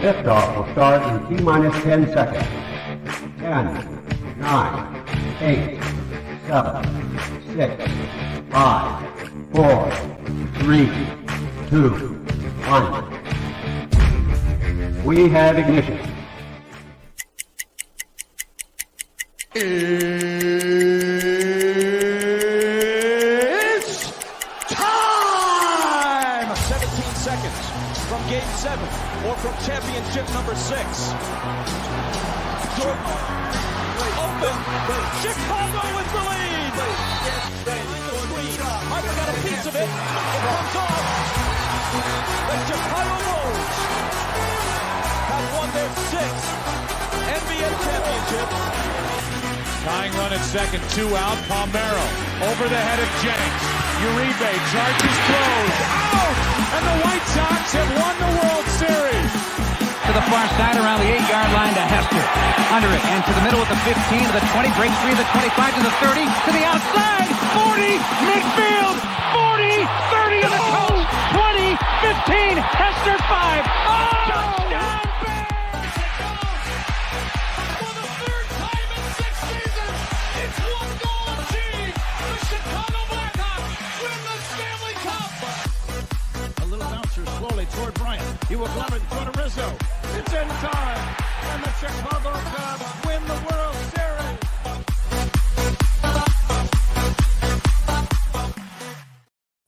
Liftoff will start in T-minus 10 seconds. 10, 9, 8, 7, 6, 5, 4, 3, 2, 1. We have ignition. It's time! 17 seconds from Game 7 or from championship number 6. Jordan open. Chicago with the lead. Harper got a piece of it. It comes off. The Chicago Bulls have won their 6th NBA championship. Tying run at second, 2 out. Palmero over the head of Jennings. Uribe charges, throws, out! And the White Sox have won the World Series. To the far side around the 8-yard line to Hester. Under it and to the middle with the 15 to the 20, breaks free of the 25 to the 30, to the outside, 40, midfield, 40, 30 to the coast, 20, 15, Hester 5. Oh! Touchdown! Toward Bryant. He will glove it toward Rizzo. It's in time. And the Chicago Cubs win the World Series.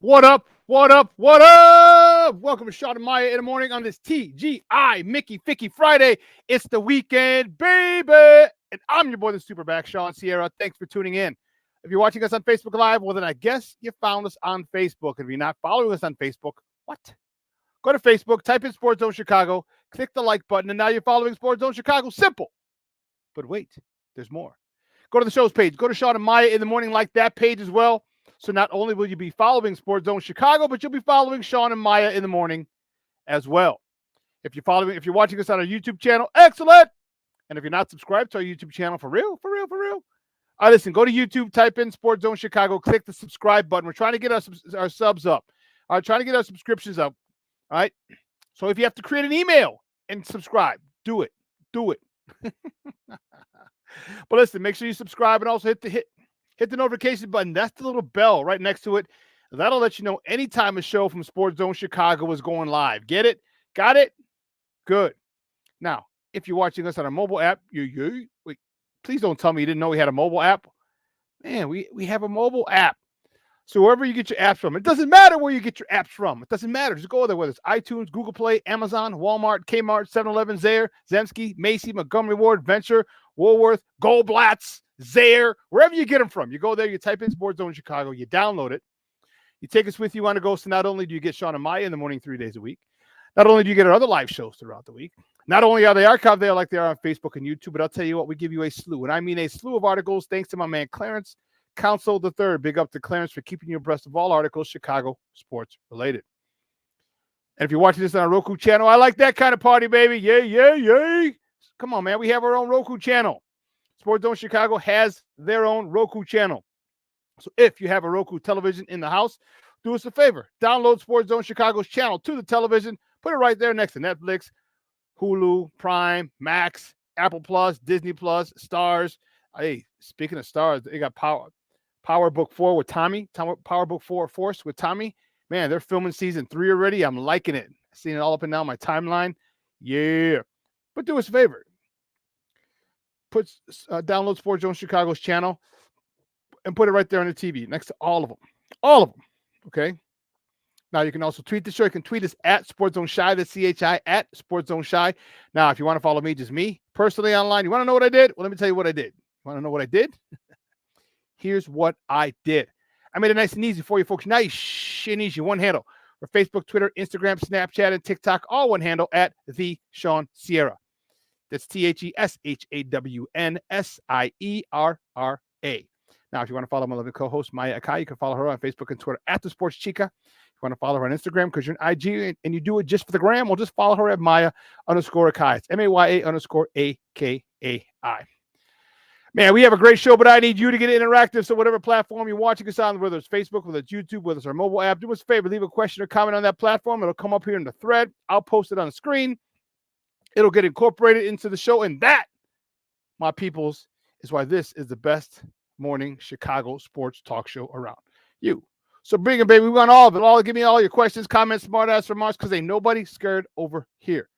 What up? What up? What up? Welcome to Shawn and Maya in the morning on this TGI Mickey Ficky Friday. It's the weekend, baby. And I'm your boy, the SuperBack, Shawn Sierra. Thanks for tuning in. If you're watching us on Facebook Live, well, then I guess you found us on Facebook. And if you're not following us on Facebook, what? Go to Facebook, type in Sports Zone Chicago, click the like button, and now you're following Sports Zone Chicago. Simple. But wait, there's more. Go to the show's page. Go to Shawn and Maya in the morning, like that page as well. So not only will you be following Sports Zone Chicago, but you'll be following Shawn and Maya in the morning as well. If you're watching us on our YouTube channel, excellent. And if you're not subscribed to our YouTube channel, for real. All right, listen, go to YouTube, type in Sports Zone Chicago, click the subscribe button. We're trying to get our subs up. All right, trying to get our subscriptions up. All right. So if you have to create an email and subscribe, do it. But listen, make sure you subscribe and also hit the notification button. That's the little bell right next to it. That'll let you know anytime a show from Sports Zone Chicago is going live. Get it? Got it? Good. Now, if you're watching us on our mobile app, wait, please don't tell me you didn't know we had a mobile app. Man, we have a mobile app. So wherever you get your apps from, it doesn't matter where you get your apps from. It doesn't matter. Just go there, whether it's iTunes, Google Play, Amazon, Walmart, Kmart, 7-Eleven, Zayre, Zemsky, Macy, Montgomery Ward, Venture, Woolworth, Goldblatt's, Zayre, wherever you get them from. You go there, you type in Sports Zone Chicago, you download it. You take us with you on the go. So not only do you get Shawn and Maya in the morning 3 days a week, not only do you get our other live shows throughout the week, not only are they archived there like they are on Facebook and YouTube, but I'll tell you what, we give you a slew. And I mean a slew of articles thanks to my man Clarence Council III. Big up to Clarence for keeping you abreast of all articles Chicago sports related. And if you're watching this on our Roku channel, I like that kind of party, baby. Yay. Come on, man. We have our own Roku channel. Sports Zone Chicago has their own Roku channel. So if you have a Roku television in the house, do us a favor. Download Sports Zone Chicago's channel to the television. Put it right there next to Netflix, Hulu, Prime, Max, Apple Plus, Disney Plus, Stars. Hey, speaking of Stars, they got Power Book 4 with Tommy. Power Book 4 Force with Tommy. Man, they're filming season 3 already. I'm liking it. Seeing it all up and down my timeline. Yeah. But do us a favor. Download Sports Zone Chicago's channel and put it right there on the TV next to all of them. All of them. Okay? Now, you can also tweet the show. You can tweet us at Sports Zone Shy. That's CHI at Sports Zone Shy. Now, if you want to follow me, just me, personally online, you want to know what I did? Well, let me tell you what I did. You want to know what I did? Here's what I did. I made it nice and easy for you folks. Nice and easy. One handle for Facebook, Twitter, Instagram, Snapchat, and TikTok. All one handle at The Shawn Sierra. That's TheShawnSierra. Now, if you want to follow my lovely co-host, Maya Akai, you can follow her on Facebook and Twitter at The Sports Chica. If you want to follow her on Instagram because you're an IG and you do it just for the gram, well, just follow her at Maya_Akai. It's MAYA_AKAI. Man, we have a great show, but I need you to get interactive. So whatever platform you're watching us on, whether it's Facebook, whether it's YouTube, whether it's our mobile app, do us a favor, leave a question or comment on that platform. It'll come up here in the thread. I'll post it on the screen. It'll get incorporated into the show. And that, my peoples, is why this is the best morning Chicago sports talk show around. You. So bring it, baby. We want all of it. Give me all your questions, comments, smart-ass remarks, because ain't nobody scared over here.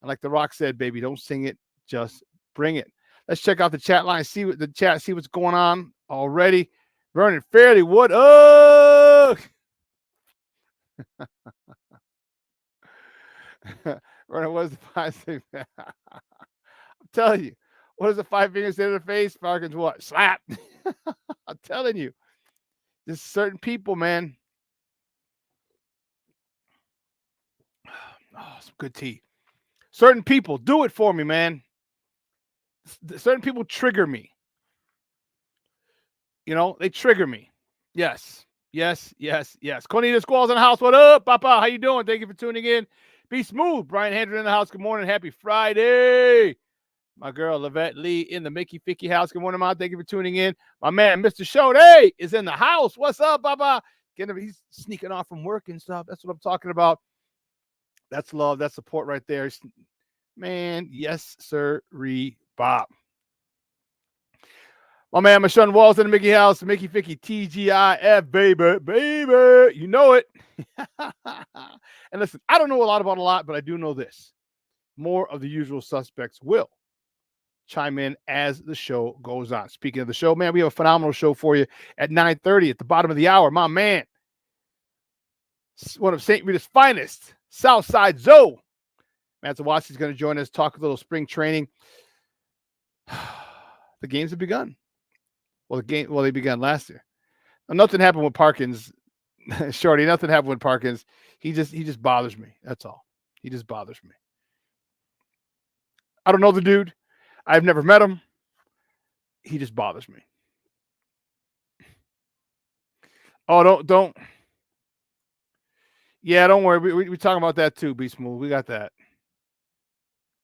And like The Rock said, baby, don't sing it, just bring it. Let's check out the chat line, see what's going on already. Vernon Fairley, what up? Vernon, what is the 5-6? I'm telling you, what does the 5 fingers say to the face? Falcons what? Slap. I'm telling you. There's certain people, man. Oh, some good tea. Certain people, do it for me, man. Certain people trigger me. You know, they trigger me. Yes. Cornelius Squalls in the house. What up, Papa? How you doing? Thank you for tuning in. Be smooth. Brian Hendren in the house. Good morning. Happy Friday. My girl, Lavette Lee in the Mickey Ficky house. Good morning, Mom. Thank you for tuning in. My man, Mr. Shode, is in the house. What's up, Papa? He's sneaking off from work and stuff. That's what I'm talking about. That's love. That's support right there. Man, yes, sir, Bob. My man, Michelle Walls in the Mickey house. Mickey Ficky, TGIF, baby. You know it. And listen, I don't know about a lot, but I do know this. More of the usual suspects will chime in as the show goes on. Speaking of the show, man, we have a phenomenal show for you at 9:30 at the bottom of the hour. My man, one of St. Rita's finest, Southside Zoe. Matt Zawadzki's going to join us, talk a little spring training. The games have begun. Well, they began last year. Nothing happened with Parkins, Shorty. Nothing happened with Parkins. He just bothers me. That's all. He just bothers me. I don't know the dude. I've never met him. He just bothers me. Oh, don't. Yeah, don't worry. We talking about that too, Be Smooth. We got that.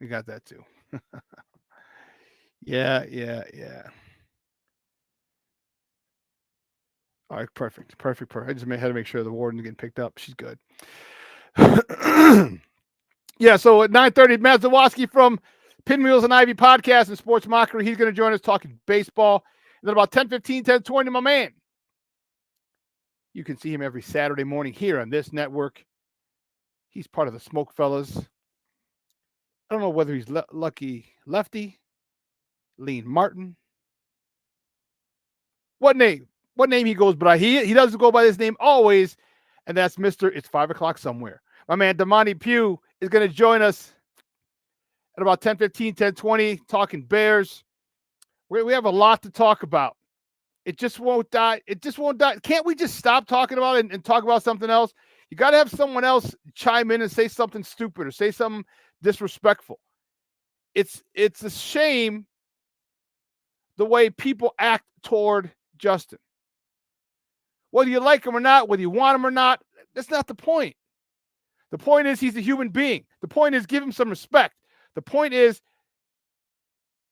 We got that too. Yeah. All right, perfect. I just had to make sure the warden's getting picked up. She's good. Yeah, so at 9:30, Matt Zawadzki from Pinwheels and Ivy Podcast and Sports Mockery. He's going to join us talking baseball. And then about 10:15, 10:20, my man. You can see him every Saturday morning here on this network. He's part of the Smoke Fellas. I don't know whether he's Lucky Lefty, Lean Martin. What name he goes by? He doesn't go by this name always, and that's Mr. It's 5 o'clock somewhere. My man, Damani Pugh, is going to join us at about 10:15, 10:20, talking Bears. We have a lot to talk about. It just won't die. Can't we just stop talking about it and talk about something else? You got to have someone else chime in and say something stupid or say something disrespectful. It's a shame the way people act toward Justin. Whether you like him or not, whether you want him or not, that's not the point. The point is he's a human being. The point is give him some respect. The point is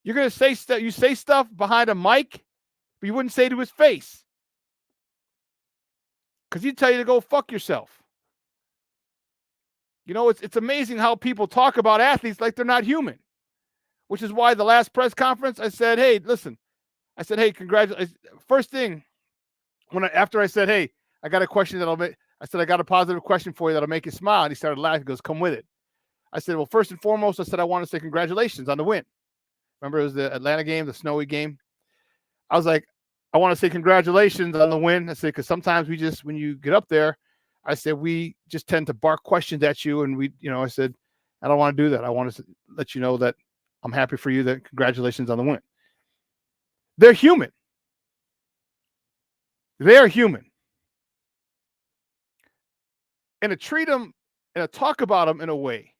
you're going to say stuff. You say stuff behind a mic, but you wouldn't say to his face because he'd tell you to go fuck yourself. You know, it's amazing how people talk about athletes like they're not human, which is why the last press conference I said, hey, listen. I said, hey, congratulations. First thing, after I said, hey, I got a question I got a positive question for you that'll make you smile. And he started laughing. He goes, come with it. I said, well, first and foremost, I said, I want to say congratulations on the win. Remember, it was the Atlanta game, the snowy game. I was like, I want to say congratulations on the win. I said, because sometimes when you get up there, I said, we just tend to bark questions at you. And I said, I don't want to do that. I want to let you know that I'm happy for you, that congratulations on the win. They're human. They are human. And to treat them and to talk about them in a way,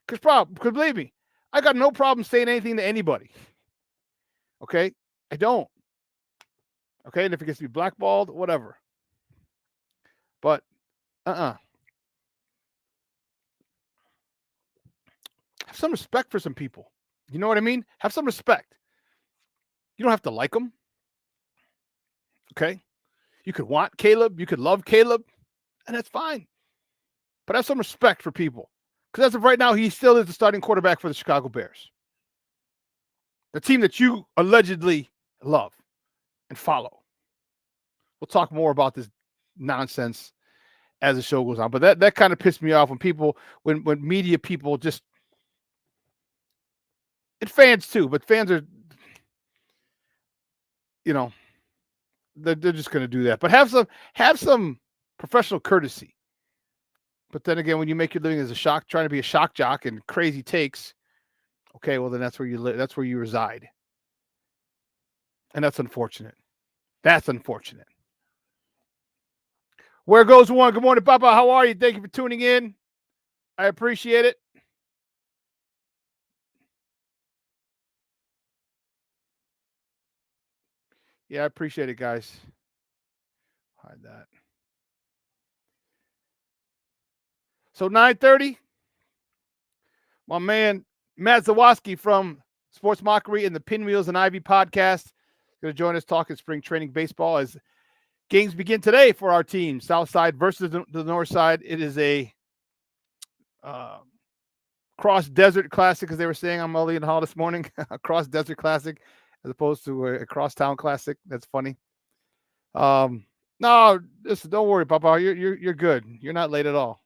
because believe me, I got no problem saying anything to anybody. Okay? I don't. Okay? And if it gets to be blackballed, whatever. But, Have some respect for some people. You know what I mean? Have some respect. You don't have to like them. Okay? You could want Caleb. You could love Caleb. And that's fine. But have some respect for people. Because as of right now, he still is the starting quarterback for the Chicago Bears. The team that you allegedly love and follow. We'll talk more about this nonsense as the show goes on. But that kind of pissed me off when media people just, and fans too, but fans are, they're just going to do that. But have some professional courtesy. But then again, when you make your living as trying to be a shock jock and crazy takes, okay, well then that's where you live. That's where you reside. And that's unfortunate. That's unfortunate. Where goes one? Good morning, Papa. How are you? Thank you for tuning in. I appreciate it. Yeah, I appreciate it, guys. Hide that. So 9:30, my man Matt Zawoski from Sports Mockery and the Pinwheels and Ivy podcast is going to join us talking spring training baseball as games begin today for our team. South side versus the north side. It is a cross-desert classic, as they were saying on Mully and Hall this morning. A cross-desert classic as opposed to a cross-town classic. That's funny. No, listen, don't worry, Papa. You're good. You're not late at all.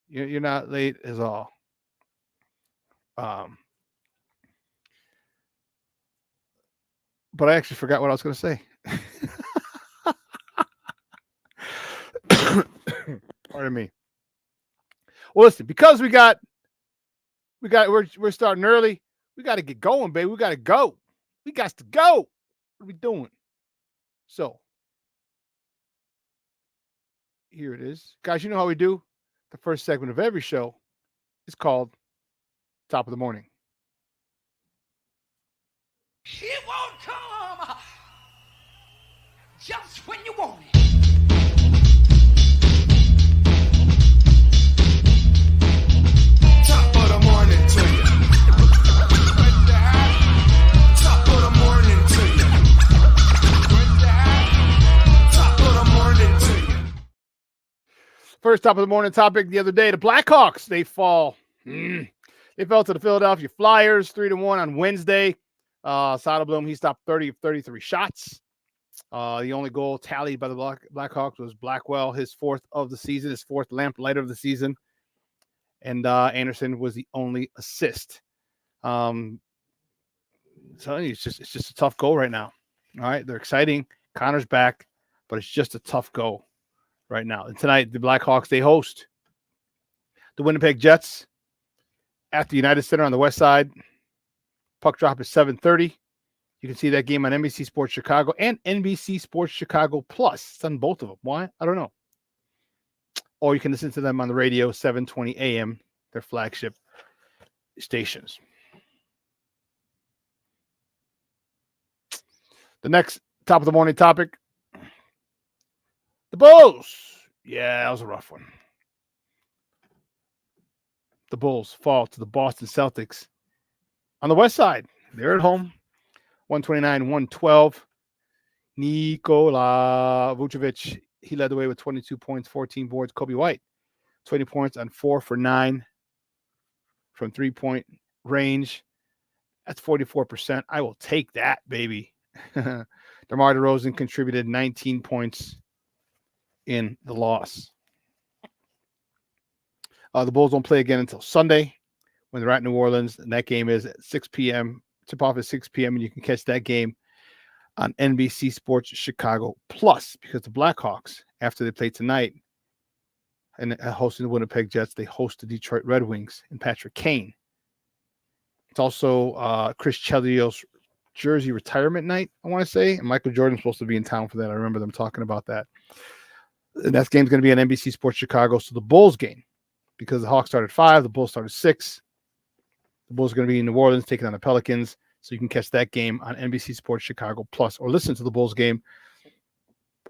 You're not late at all. But I actually forgot what I was going to say. Pardon me. Well, listen, because we're starting early. We got to get going, baby. We got to go. We got to go. What are we doing? So here it is, guys. You know how we do. The first segment of every show is called Top of the Morning. It won't come just when you want it. Top of the morning to you. Top of the morning to you. Top of the morning to you. First top of the morning topic the other day, the Blackhawks, they fall. They fell to the Philadelphia Flyers 3-1 on Wednesday. Soderblom, he stopped 30 of 33 shots. The only goal tallied by the Blackhawks was Blackwell, his fourth of the season, his fourth lamplighter of the season. And Anderson was the only assist. So it's just a tough go right now. All right, they're exciting. Connor's back, but it's just a tough go right now. And tonight, the Blackhawks, they host the Winnipeg Jets at the United Center on the west side. Puck drop is 7:30. You can see that game on NBC Sports Chicago and NBC Sports Chicago Plus. It's on both of them. Why? I don't know. Or you can listen to them on the radio, 7:20 a.m., their flagship stations. The next top of the morning topic, the Bulls. Yeah, that was a rough one. The Bulls fall to the Boston Celtics on the west side. They're at home, 129-112. Nikola Vucevic, he led the way with 22 points, 14 boards. Kobe White, 20 points on 4 for 9 from three-point range. That's 44%. I will take that, baby. DeMar DeRozan contributed 19 points in the loss. The Bulls don't play again until Sunday when they're at New Orleans, and that game is at 6 p.m. Tip off at 6 p.m., and you can catch that game on NBC Sports Chicago Plus, because the Blackhawks, after they play tonight and hosting the Winnipeg Jets, they host the Detroit Red Wings and Patrick Kane. It's also Chris Chelios' jersey retirement night, I want to say, and Michael Jordan's supposed to be in town for that. I remember them talking about that. And that game's going to be on NBC Sports Chicago. So the Bulls game, because the Hawks started 5, the Bulls started 6. The Bulls are going to be in New Orleans taking on the Pelicans. So you can catch that game on NBC Sports Chicago Plus, or listen to the Bulls game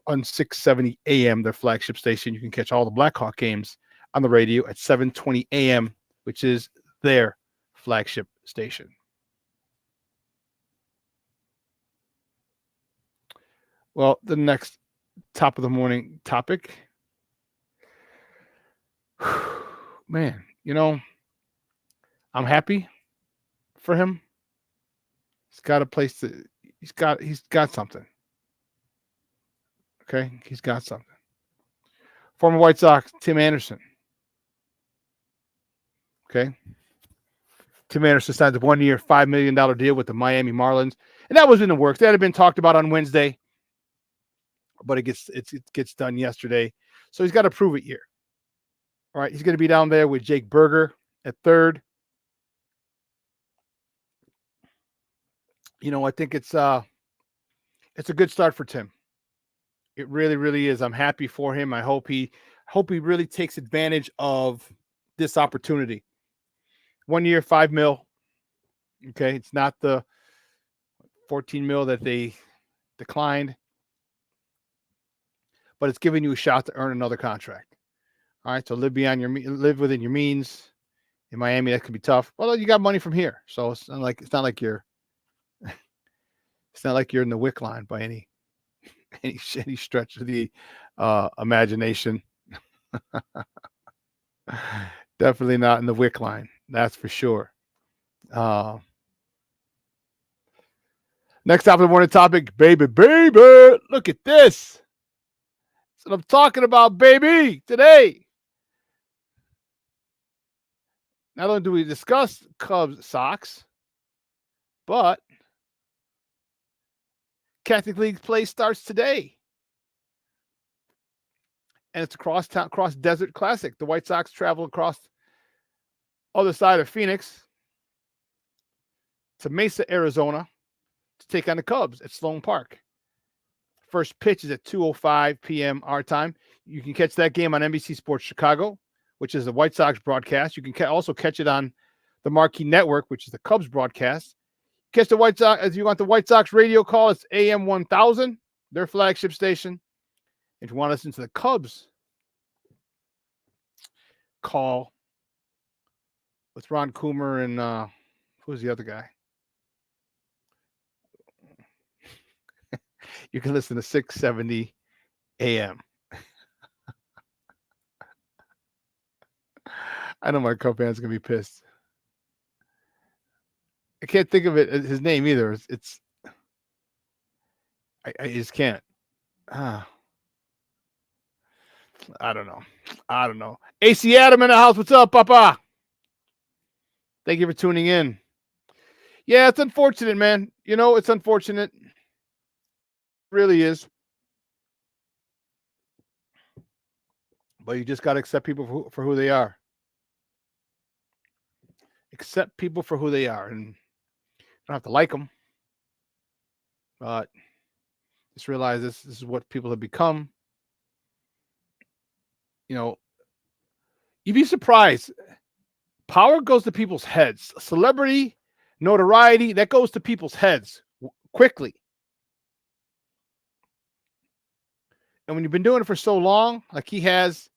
on 670 a.m., their flagship station. You can catch all the Blackhawk games on the radio at 720 a.m., which is their flagship station. Well, the next top of the morning topic. Man, I'm happy for him. He's got a place to. He's got something. Okay, he's got something. Former White Sox Tim Anderson. Okay, Tim Anderson signed a 1-year, $5 million deal with the Miami Marlins, and that was in the works. That had been talked about on Wednesday, but it gets done yesterday. So he's got to prove it here. All right, he's going to be down there with Jake Berger at third. I think it's a good start for Tim. It really, really is. I'm happy for him. I hope he really takes advantage of this opportunity. 1 year, $5 million. Okay, it's not the $14 million that they declined, but it's giving you a shot to earn another contract. All right, so live within your means. In Miami, that could be tough. Well, you got money from here, so it's not like you're in the wick line by any stretch of the imagination. Definitely not in the wick line. That's for sure. Next up, the morning topic, baby. Look at this. That's what I'm talking about, baby, today. Not only do we discuss Cubs Sox, but Catholic League play starts today. And it's a cross desert classic. The White Sox travel across the other side of Phoenix to Mesa, Arizona to take on the Cubs at Sloan Park. First pitch is at 2:05 p.m. our time. You can catch that game on NBC Sports Chicago, which is the White Sox broadcast. You can also catch it on the Marquee Network, which is the Cubs broadcast. Catch the White Sox, if you want the White Sox radio call, it's AM 1000, their flagship station. If you want to listen to the Cubs call with Ron Coomer and who's the other guy? You can listen to 670 AM. I know my Cub fans are going to be pissed. I can't think of his name either. I just can't. I don't know. AC Adam in the house. What's up, Papa? Thank you for tuning in. Yeah, it's unfortunate, man. It's unfortunate. It really is. But you just got to accept people for who they are. Accept people for who they are. And you don't have to like them. But just realize this is what people have become. You'd be surprised. Power goes to people's heads. Celebrity, notoriety, that goes to people's heads quickly. And when you've been doing it for so long, like he has,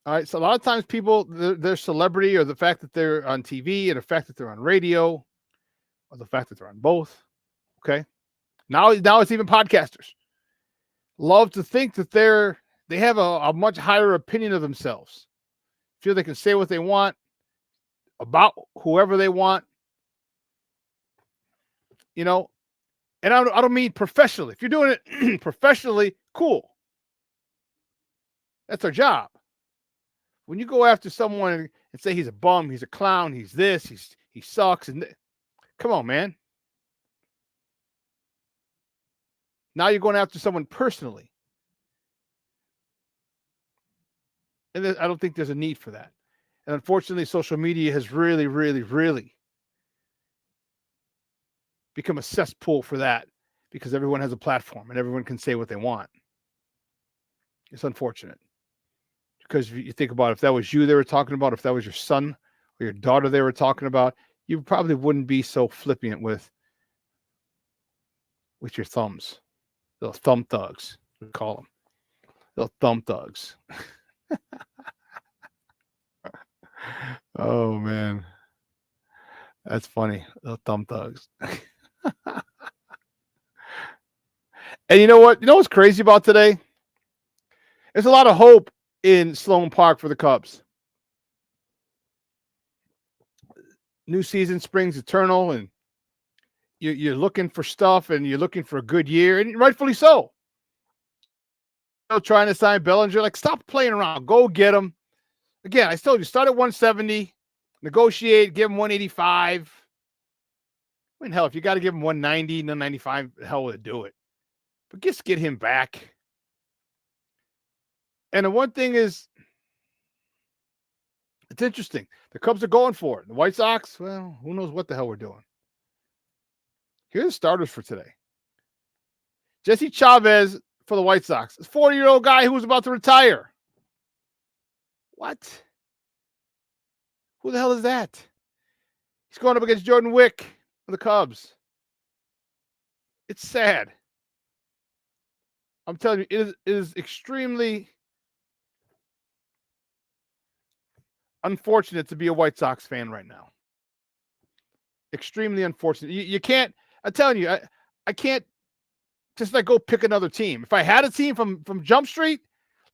all right, so a lot of times people, their celebrity or the fact that they're on TV and the fact that they're on radio or the fact that they're on both, okay? Now it's even podcasters. Love to think that they have a much higher opinion of themselves. Feel they can say what they want about whoever they want. And I don't mean professionally. If you're doing it professionally, cool. That's our job. When you go after someone and say he's a bum, he's a clown, he's this, he sucks, and come on, man. Now you're going after someone personally. And I don't think there's a need for that. And unfortunately, social media has really, really, really become a cesspool for that because everyone has a platform and everyone can say what they want. It's unfortunate. Because if you think about it, if that was you they were talking about, if that was your son or your daughter they were talking about, you probably wouldn't be so flippant with your thumbs. Little thumb thugs, we call them. Little thumb thugs. Oh, man. That's funny. Little thumb thugs. And you know what? You know what's crazy about today? There's a lot of hope in Sloan Park for the Cubs. new season springs eternal, and you're looking for stuff, and you're looking for a good year, and rightfully so. Still trying to sign Bellinger. Like, stop playing around. Go get him. Again, I told you, start at 170, negotiate, give him 185. I mean, hell, if you got to give him 190, 195, the hell with it, do it. But just get him back. And the one thing is, it's interesting. The Cubs are going for it. The White Sox, well, who knows what the hell we're doing. Here's the starters for today. Jesse Chavez for the White Sox. This 40-year-old guy who was about to retire. What? Who the hell is that? He's going up against Jordan Wick for the Cubs. It's sad. I'm telling you, it is extremely unfortunate to be a White Sox fan right now. Extremely unfortunate. You can't, I'm telling you, I can't just like go pick another team. If I had a team from Jump Street,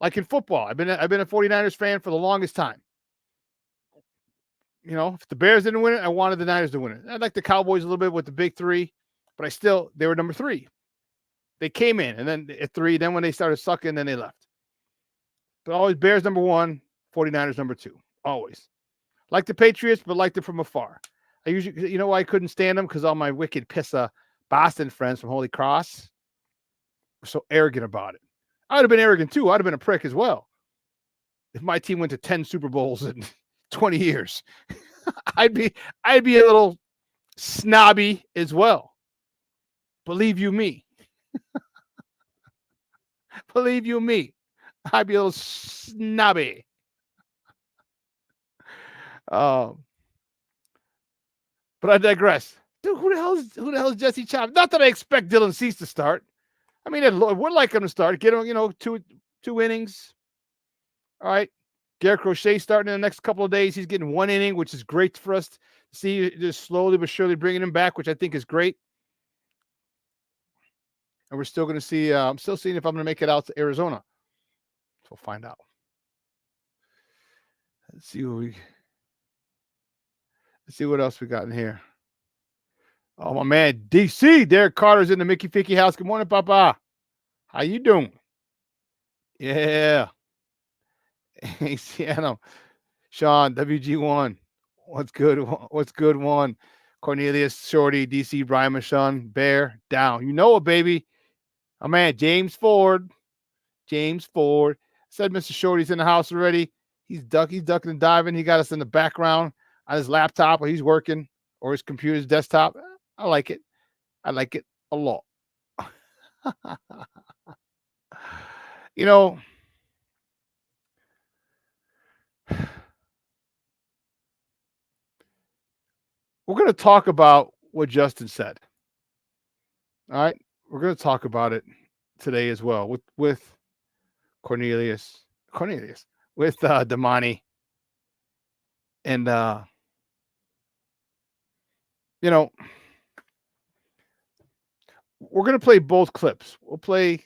like in football, I've been a 49ers fan for the longest time. You know, if the Bears didn't win it, I wanted the Niners to win it. I like the Cowboys a little bit with the big three, but they were number 3. They came in, and then at 3, then when they started sucking, then they left. But always Bears number 1, 49ers number 2. Always. Like the Patriots, but liked it from afar. I usually, you know why I couldn't stand them? Because all my wicked pissa Boston friends from Holy Cross were so arrogant about it. I would have been arrogant too. I'd have been a prick as well. If my team went to 10 Super Bowls in 20 years, I'd be a little snobby as well. Believe you me. Believe you me. I'd be a little snobby. But I digress. Dude, who the hell is Jesse Chavez? Not that I expect Dylan Cease to start. I mean, I would like him to start. Get him, two innings. All right. Garrett Crochet starting in the next couple of days. He's getting 1 inning, which is great for us to see. Just slowly but surely bringing him back, which I think is great. And we're still going to see. I'm still seeing if I'm going to make it out to Arizona. So we'll find out. Let's see what else we got in here. Oh, my man, DC, Derek Carter's in the Mickey Ficky house. Good morning, Papa. How you doing? Yeah. Hey, Sienna. Shawn, WG1. What's good? What's good, one? Cornelius, Shorty, DC, Brian Michon, Bear, down. You know it, baby. My man, James Ford. Said Mr. Shorty's in the house already. He's ducking and diving. He got us in the background on his laptop while he's working, or his computer's desktop. I like it. I like it a lot. You know, we're going to talk about what Justin said. All right. We're going to talk about it today as well with Cornelius, with Damani. And, we're going to play both clips. We'll play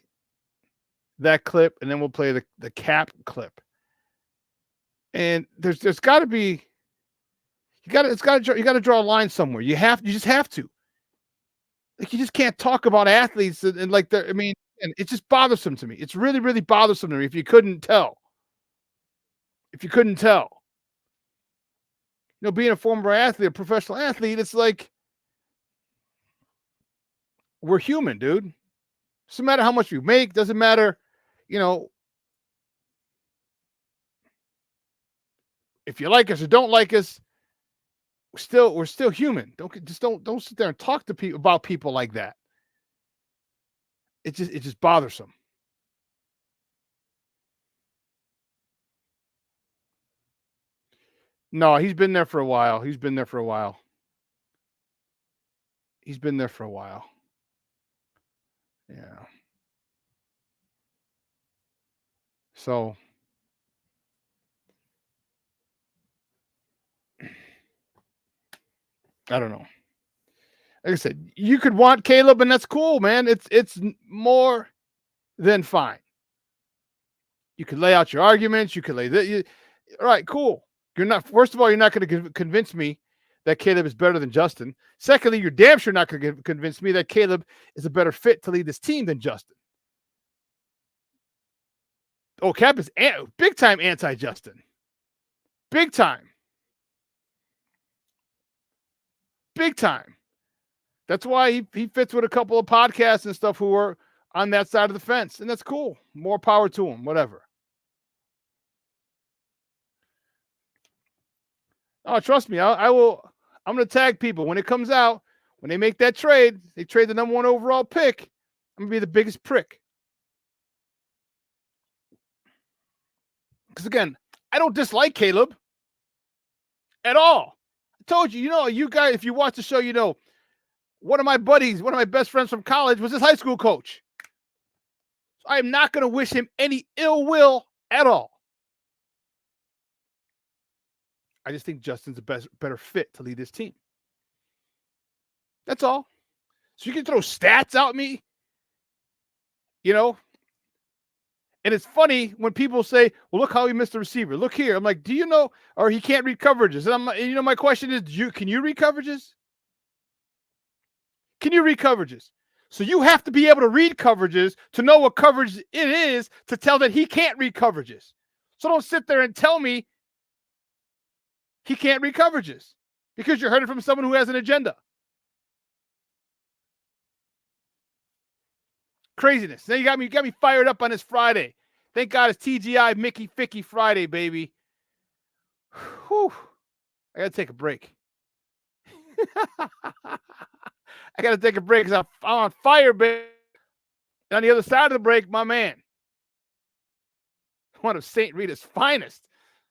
that clip, and then we'll play the cap clip. And there's got to be, you got to draw a line somewhere. You just have to. Like, you just can't talk about athletes and like they're, I mean, and it's just bothersome to me. It's really, really bothersome to me if you couldn't tell. Being a former athlete, a professional athlete, it's like, we're human, dude. Doesn't matter how much you make. Doesn't matter, if you like us or don't like us. We're still human. Don't sit there and talk to people about people like that. It's just bothersome. No, he's been there for a while. Yeah. So I don't know. Like I said, you could want Caleb, and that's cool, man. It's more than fine. You could lay out your arguments. You could lay that. All right, cool. First of all, you're not going to convince me that Caleb is better than Justin. Secondly, you're damn sure not going to convince me that Caleb is a better fit to lead this team than Justin. Oh, Cap is big time anti-Justin. Big time. Big time. That's why he fits with a couple of podcasts and stuff who are on that side of the fence. And that's cool. More power to him, whatever. Oh, trust me, I will. I'm going to tag people. When it comes out, when they make that trade, they trade the number 1 overall pick, I'm going to be the biggest prick. Because, again, I don't dislike Caleb at all. I told you, you guys, if you watch the show, one of my buddies, one of my best friends from college was his high school coach. So I am not going to wish him any ill will at all. I just think Justin's a better fit to lead this team. That's all. So you can throw stats out at me, And it's funny when people say, well, look how he missed the receiver. Look here. I'm like, do you know? Or he can't read coverages. And my question is, can you read coverages? Can you read coverages? So you have to be able to read coverages to know what coverage it is to tell that he can't read coverages. So don't sit there and tell me he can't read coverages because you're hearing from someone who has an agenda. Craziness. Now you got me fired up on this Friday. Thank God it's TGI Mickey Ficky Friday, baby. Whew. I gotta take a break. I gotta take a break because I'm on fire, baby. And on the other side of the break, my man, one of St. Rita's finest,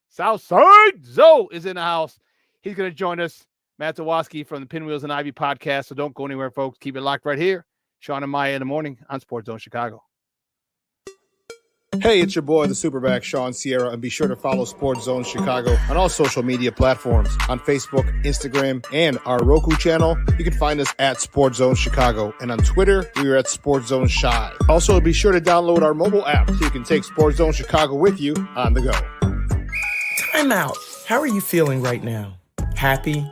Southside Zoe, is in the house. He's gonna join us, Matt Zawoski from the Pinwheels and Ivy podcast. So don't go anywhere, folks. Keep it locked right here. Shawn and Maya in the morning on Sports Zone Chicago. Hey, it's your boy, the SuperBack, Shawn Sierra, and be sure to follow Sports Zone Chicago on all social media platforms, on Facebook, Instagram, and our Roku channel. You can find us at Sports Zone Chicago, and on Twitter, we are at Sports Zone Shy. Also, be sure to download our mobile app so you can take Sports Zone Chicago with you on the go. Time out. How are you feeling right now? Happy?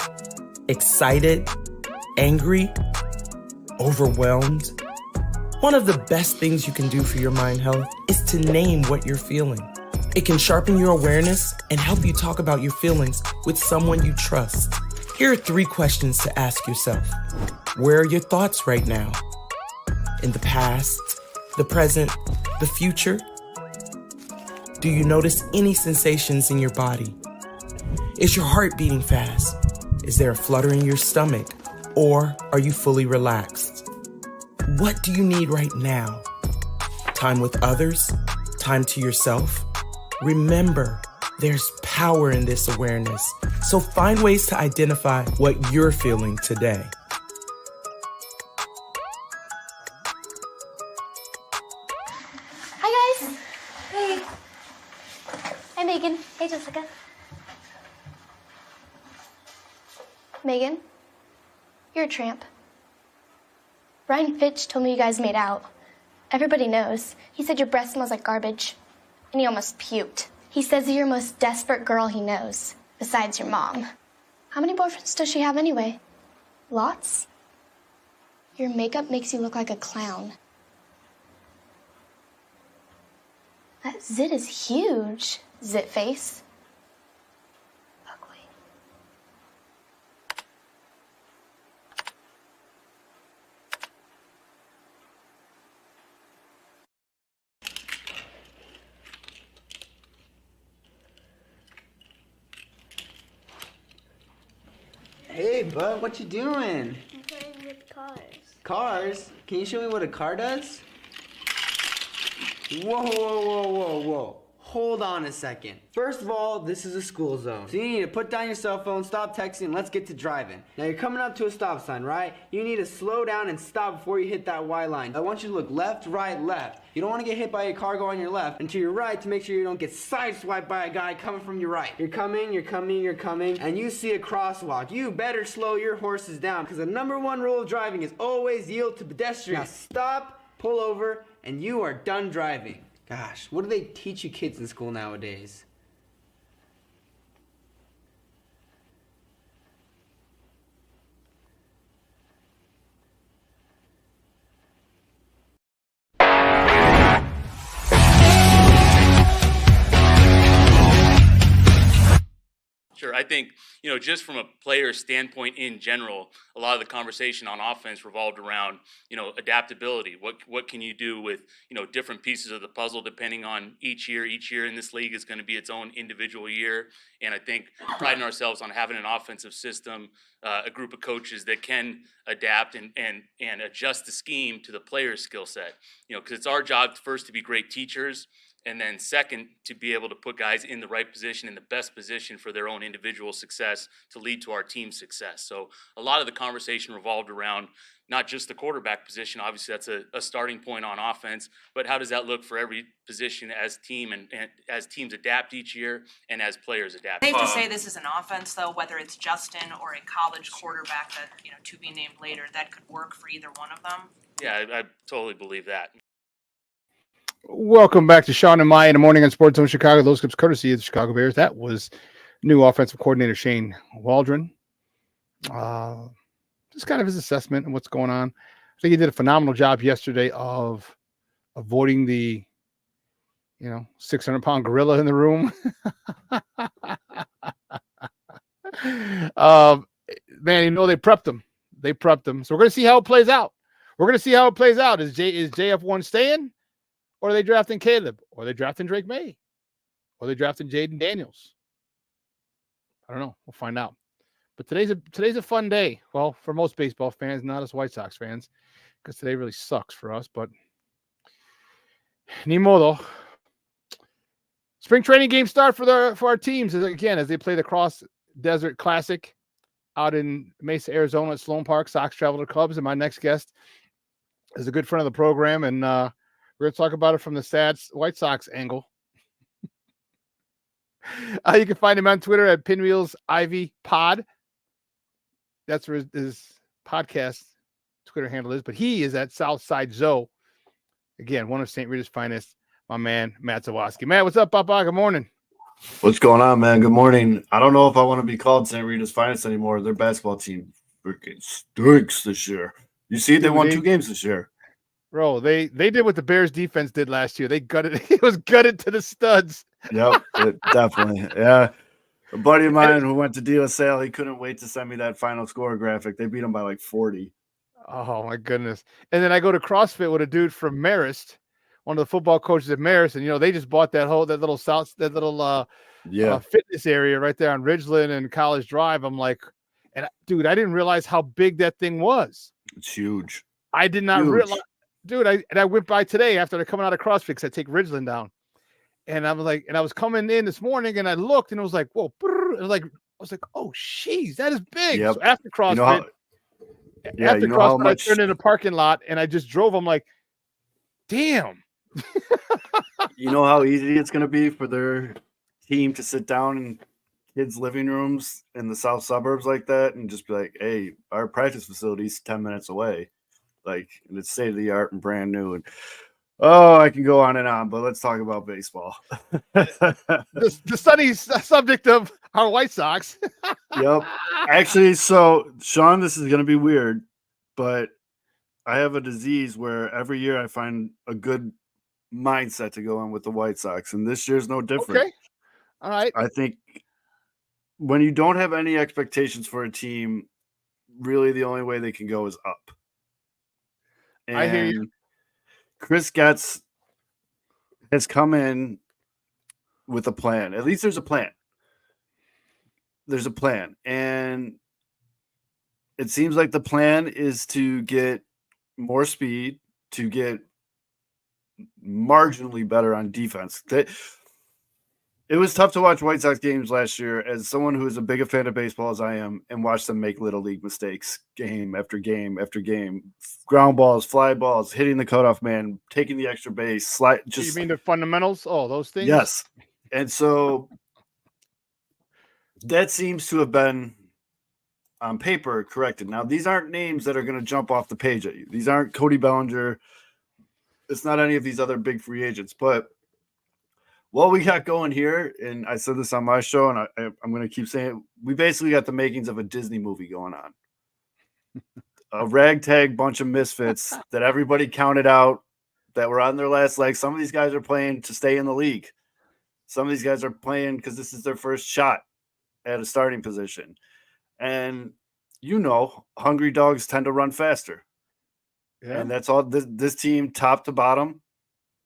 Excited? Angry? Overwhelmed? One of the best things you can do for your mind health is to name what you're feeling. It can sharpen your awareness and help you talk about your feelings with someone you trust. Here are 3 questions to ask yourself. Where are your thoughts right now? In the past, the present, the future? Do you notice any sensations in your body? Is your heart beating fast? Is there a flutter in your stomach? Or are you fully relaxed? What do you need right now? Time with others? Time to yourself? Remember, there's power in this awareness. So find ways to identify what you're feeling today. Hi, guys. Hey. Hi, Megan. Hey, Jessica. Megan, you're a tramp. Brian Fitch told me you guys made out. Everybody knows. He said your breath smells like garbage. And he almost puked. He says you're the most desperate girl he knows, besides your mom. How many boyfriends does she have anyway? Lots? Your makeup makes you look like a clown. That zit is huge, zit face. Ugly. Hey, bud, what you doing? I'm playing with cars. Cars? Can you show me what a car does? Whoa, whoa, whoa, whoa, whoa. Hold on a second. First of all, this is a school zone. So you need to put down your cell phone, stop texting, and let's get to driving. Now you're coming up to a stop sign, right? You need to slow down and stop before you hit that Y line. I want you to look left, right, left. You don't want to get hit by a car going on your left and to your right to make sure you don't get sideswiped by a guy coming from your right. You're coming, and you see a crosswalk. You better slow your horses down because the #1 rule of driving is always yield to pedestrians. Now stop, pull over, and you are done driving. Gosh, what do they teach you kids in school nowadays? Sure. I think, just from a player standpoint in general, a lot of the conversation on offense revolved around, adaptability. What can you do with, different pieces of the puzzle depending on each year? Each year in this league is going to be its own individual year. And I think priding ourselves on having an offensive system, a group of coaches that can adapt and adjust the scheme to the player's skill set, because it's our job first to be great teachers. And then second, to be able to put guys in the right position, in the best position for their own individual success to lead to our team's success. So a lot of the conversation revolved around not just the quarterback position. Obviously, that's a starting point on offense. But how does that look for every position as team and as teams adapt each year and as players adapt? Safe to say this is an offense, though, whether it's Justin or a college quarterback that, to be named later, that could work for either one of them. Yeah, I totally believe that. Welcome back to Shawn and Maya in the morning on Sports Zone Chicago. Those clips courtesy of the Chicago Bears. That was new offensive coordinator Shane Waldron. Just kind of his assessment of what's going on. I think he did a phenomenal job yesterday of avoiding the, 600-pound gorilla in the room. Man, they prepped him. So we're going to see how it plays out. Is JF1 staying? Or are they drafting Caleb? Or are they drafting Drake May? Or are they drafting Jaden Daniels? I don't know. We'll find out. But today's a fun day. Well, for most baseball fans, not us White Sox fans, because today really sucks for us. But ni modo. Spring training games start for our teams as they play the Cross Desert Classic out in Mesa, Arizona at Sloan Park. Sox travel to Cubs, and my next guest is a good friend of the program, and we're going to talk about it from the Stats White Sox angle. You can find him on Twitter at Pinwheels Ivy Pod. That's where his podcast Twitter handle is. But he is at Southside Zoe. Again, one of St. Rita's finest, my man, Matt Zawoski. Matt, what's up, Papa? Good morning. What's going on, man? Good morning. I don't know if I want to be called St. Rita's finest anymore. Their basketball team freaking stinks this year. You see, they won 2 games this year. Bro, they did what the Bears defense did last year. They gutted it. It was gutted to the studs. Yep, definitely. Yeah. A buddy of mine who went to De La Salle, he couldn't wait to send me that final score graphic. They beat them by like 40. Oh, my goodness. And then I go to CrossFit with a dude from Marist, one of the football coaches at Marist. And, they just bought that little fitness area right there on Ridgeland and College Drive. I'm like, dude, I didn't realize how big that thing was. It's huge. I did not realize. Dude, I went by today after coming out of CrossFit because I take Ridgeland down. And I was like, I was coming in this morning and I looked and it was like, whoa, it was like, I was like, oh, jeez, that is big. Yep. So after CrossFit, I turned in a parking lot and I just drove. I'm like, damn. You know how easy it's going to be for their team to sit down in kids' living rooms in the south suburbs like that and just be like, hey, our practice facility's 10 minutes away. Like, and it's state of the art and brand new. And I can go on and on, but let's talk about baseball. the sunny subject of our White Sox. Yep. Actually, so Shawn, this is going to be weird, but I have a disease where every year I find a good mindset to go on with the White Sox, and this year's no different. Okay. All right. I think when you don't have any expectations for a team, really the only way they can go is up. And I hear you. Chris Getz has come in with a plan. At least there's a plan. There's a plan. And it seems like the plan is to get more speed, to get marginally better on defense. It was tough to watch White Sox games last year as someone who is as big a fan of baseball as I am and watch them make little league mistakes game after game after game. Ground balls, fly balls, hitting the cutoff man, taking the extra base, slide. You mean the fundamentals? Oh, those things? Yes. And so that seems to have been on paper corrected. Now, these aren't names that are going to jump off the page at you. These aren't Cody Bellinger. It's not any of these other big free agents, but what we got going here, and I said this on my show, and I'm going to keep saying it, we basically got the makings of a Disney movie going on. A ragtag bunch of misfits that everybody counted out that were on their last leg. Some of these guys are playing to stay in the league. Some of these guys are playing because this is their first shot at a starting position. And, hungry dogs tend to run faster. Yeah. And that's all this team, top to bottom,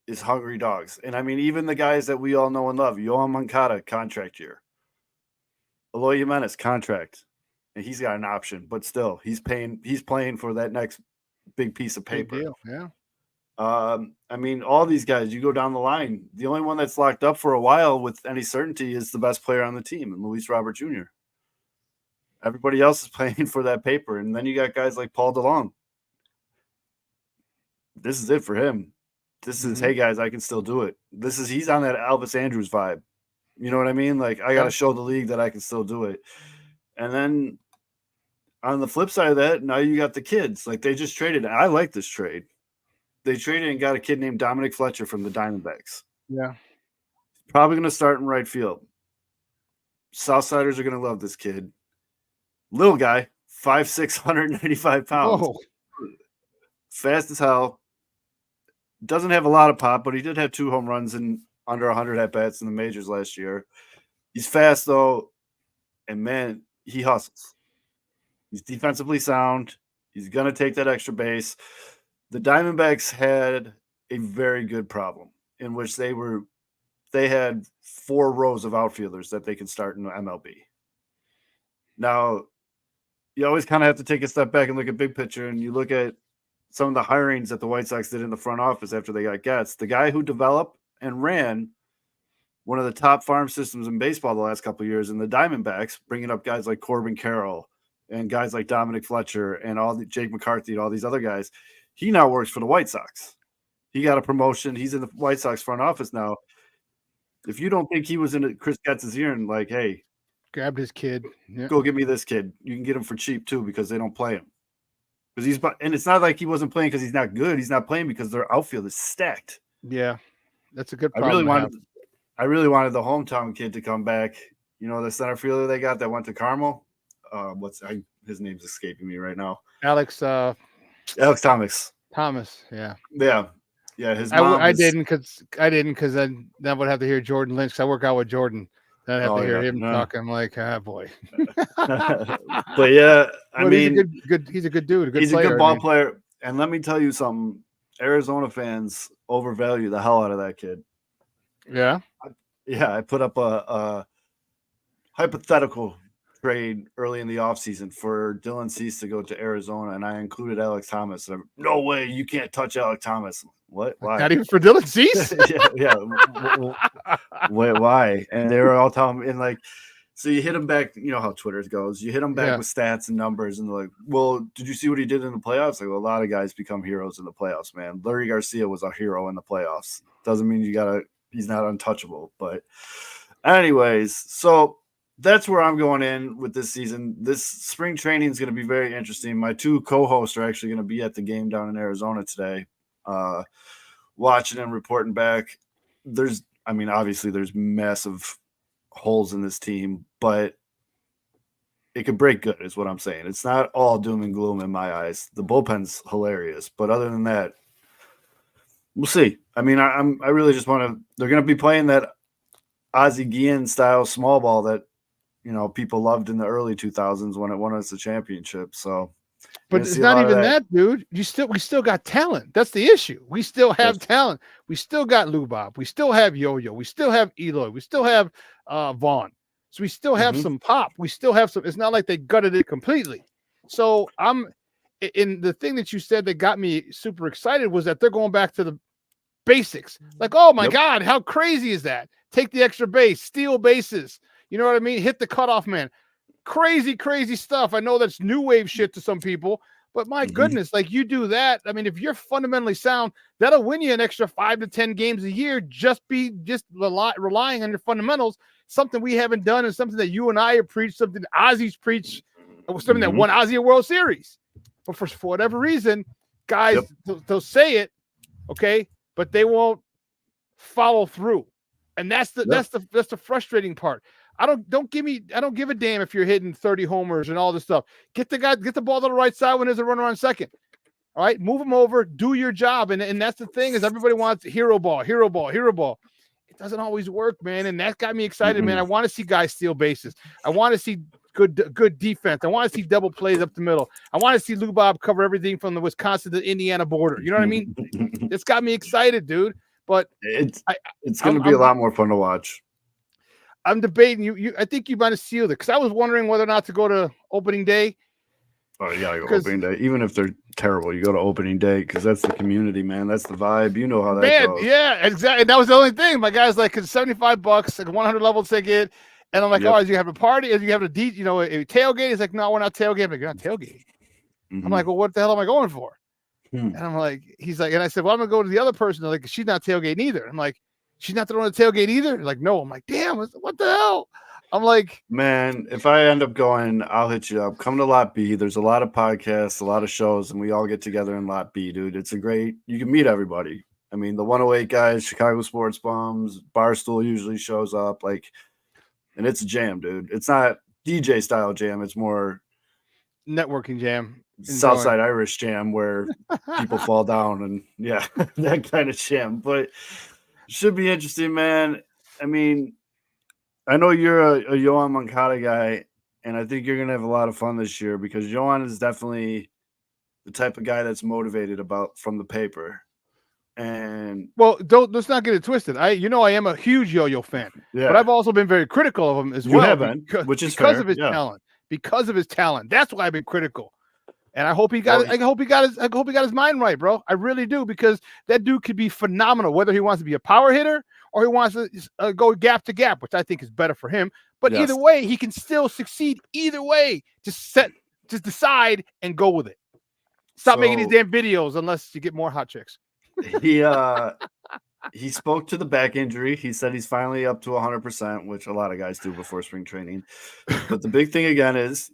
is hungry dogs. And I mean, even the guys that we all know and love, Yohan Moncada, contract year. Eloy Jimenez, contract. And he's got an option, but still, he's playing for that next big piece of paper. Big deal, yeah. I mean, all these guys, you go down the line. The only one that's locked up for a while with any certainty is the best player on the team, and Luis Robert Jr. Everybody else is playing for that paper. And then you got guys like Paul DeLong. This is it for him. This is, hey, guys, I can still do it. He's on that Elvis Andrews vibe. You know what I mean? Like, I got to show the league that I can still do it. And then on the flip side of that, now you got the kids. Like, they just traded. I like this trade. They traded and got a kid named Dominic Fletcher from the Diamondbacks. Yeah. Probably going to start in right field. Southsiders are going to love this kid. Little guy, 5'6", 185 pounds. Whoa. Fast as hell. Doesn't have a lot of pop, but he did have 2 home runs in under 100 at-bats in the majors last year. He's fast, though, and, man, he hustles. He's defensively sound. He's going to take that extra base. The Diamondbacks had a very good problem in which they had 4 rows of outfielders that they could start in the MLB. Now, you always kind of have to take a step back and look at big picture, and you look at some of the hirings that the White Sox did in the front office after they got Getz. The guy who developed and ran one of the top farm systems in baseball the last couple of years in the Diamondbacks, bringing up guys like Corbin Carroll and guys like Dominic Fletcher and Jake McCarthy and all these other guys. He now works for the White Sox. He got a promotion. He's in the White Sox front office now. If you don't think he was in Chris Getz's ear and like, hey, grabbed his kid, go get me this kid. You can get him for cheap too because they don't play him. And it's not like he wasn't playing because he's not good. He's not playing because their outfield is stacked. Yeah, that's a good problem. I really wanted the hometown kid to come back. You know, the center fielder they got that went to Carmel. His name's escaping me right now. Alex Thomas. Yeah. His mom I didn't because then I would have to hear Jordan Lynch. 'Cause I work out with Jordan. Then I have to hear him talking. I'm like, boy. But yeah, he's a good dude. He's a good ball player. And let me tell you something. Arizona fans overvalue the hell out of that kid. Yeah. Yeah, I put up a hypothetical trade early in the offseason for Dylan Cease to go to Arizona, and I included Alex Thomas. No way, you can't touch Alex Thomas. What? Why? Not even for Dylan Cease? yeah. Wait, why? And they were all telling me, and like, so you hit him back. You know how Twitter goes. You hit him back with stats and numbers, and they're like, well, did you see what he did in the playoffs? Like, well, a lot of guys become heroes in the playoffs, man. Larry Garcia was a hero in the playoffs. Doesn't mean he's not untouchable. But anyways, so that's where I'm going in with this season. This spring training is going to be very interesting. My 2 co-hosts are actually going to be at the game down in Arizona today, watching and reporting back. Obviously there's massive holes in this team, but it could break good is what I'm saying. It's not all doom and gloom in my eyes. The bullpen's hilarious, but other than that, we'll see. I really just want to – they're going to be playing that Ozzie Guillen style small ball that, people loved in the early 2000s when it won us the championship. So, but it's not even that, dude. We still got talent. That's the issue. We still have talent. We still got Lubov. We still have Yo-Yo. We still have Eloy. We still have Vaughn. So we still have some pop. We still have some. It's not like they gutted it completely. So in the thing that you said that got me super excited was that they're going back to the basics. Like, oh my God, how crazy is that? Take the extra base, steal bases. You know what I mean? Hit the cutoff man. Crazy, crazy stuff. I know that's new wave shit to some people, but my goodness, like you do that. I mean, if you're fundamentally sound, that'll win you an extra 5 to 10 games a year. Just relying on your fundamentals. Something we haven't done, and something that you and I have preached, something Ozzie's preached, something that won Ozzie a World Series. But for whatever reason, guys, they'll say it, okay, but they won't follow through, and that's the frustrating part. I don't give a damn if you're hitting 30 homers and all this stuff. Get the ball to the right side when there's a runner on second. All right, move them over, do your job, and that's the thing is everybody wants hero ball. it doesn't always work, man. And that got me excited, man. I want to see guys steal bases. I want to see good defense. I want to see double plays up the middle. I want to see Lou Bob cover everything from the Wisconsin to the Indiana border. You know what I mean? It's got me excited, dude. But it's going to be a lot more fun to watch. I'm debating you. I think you might have sealed it because I was wondering whether or not to go to opening day. Oh, you gotta go opening day. Even if they're terrible, you go to opening day because that's the community, man. That's the vibe. You know how that goes. Yeah, exactly. And that was the only thing. My guy's like, it's $75, like 100 level ticket. And I'm like, oh, is you have a party? Is you have a tailgate? He's like, no, we're not tailgating. I'm like, you're not tailgating. I'm like, well, what the hell am I going for? And I'm like, he's like, and I said, well, I'm gonna go to the other person. They're like, she's not tailgating either. I'm like, she's not throwing a tailgate either. They're like, no. I'm like, damn, what the hell? I'm like, man, if I end up going, I'll hit you up. Come to Lot B. There's a lot of podcasts, a lot of shows, and we all get together in Lot B, dude. It's you can meet everybody. I mean, the 108 guys, Chicago Sports Bums, Barstool usually shows up, and it's a jam, dude. It's not DJ style jam. It's more networking jam. Southside Irish jam where people fall down and that kind of jam. But should be interesting, man. I mean, I know you're a Yohan Moncada guy, and I think you're going to have a lot of fun this year because Yohan is definitely the type of guy that's motivated from the paper. And well, let's not get it twisted. I am a huge Yo-Yo fan, but I've also been very critical of him as well. You have been, which is because fair. of his talent. Because of his talent, that's why I've been critical. And I hope he got. I hope he got his mind right, bro. I really do because that dude could be phenomenal. Whether he wants to be a power hitter or he wants to go gap to gap, which I think is better for him. But either way, he can still succeed. Either way, just decide and go with it. Stop making these damn videos unless you get more hot chicks. He spoke to the back injury. He said he's finally up to 100%, which a lot of guys do before spring training. But the big thing again is,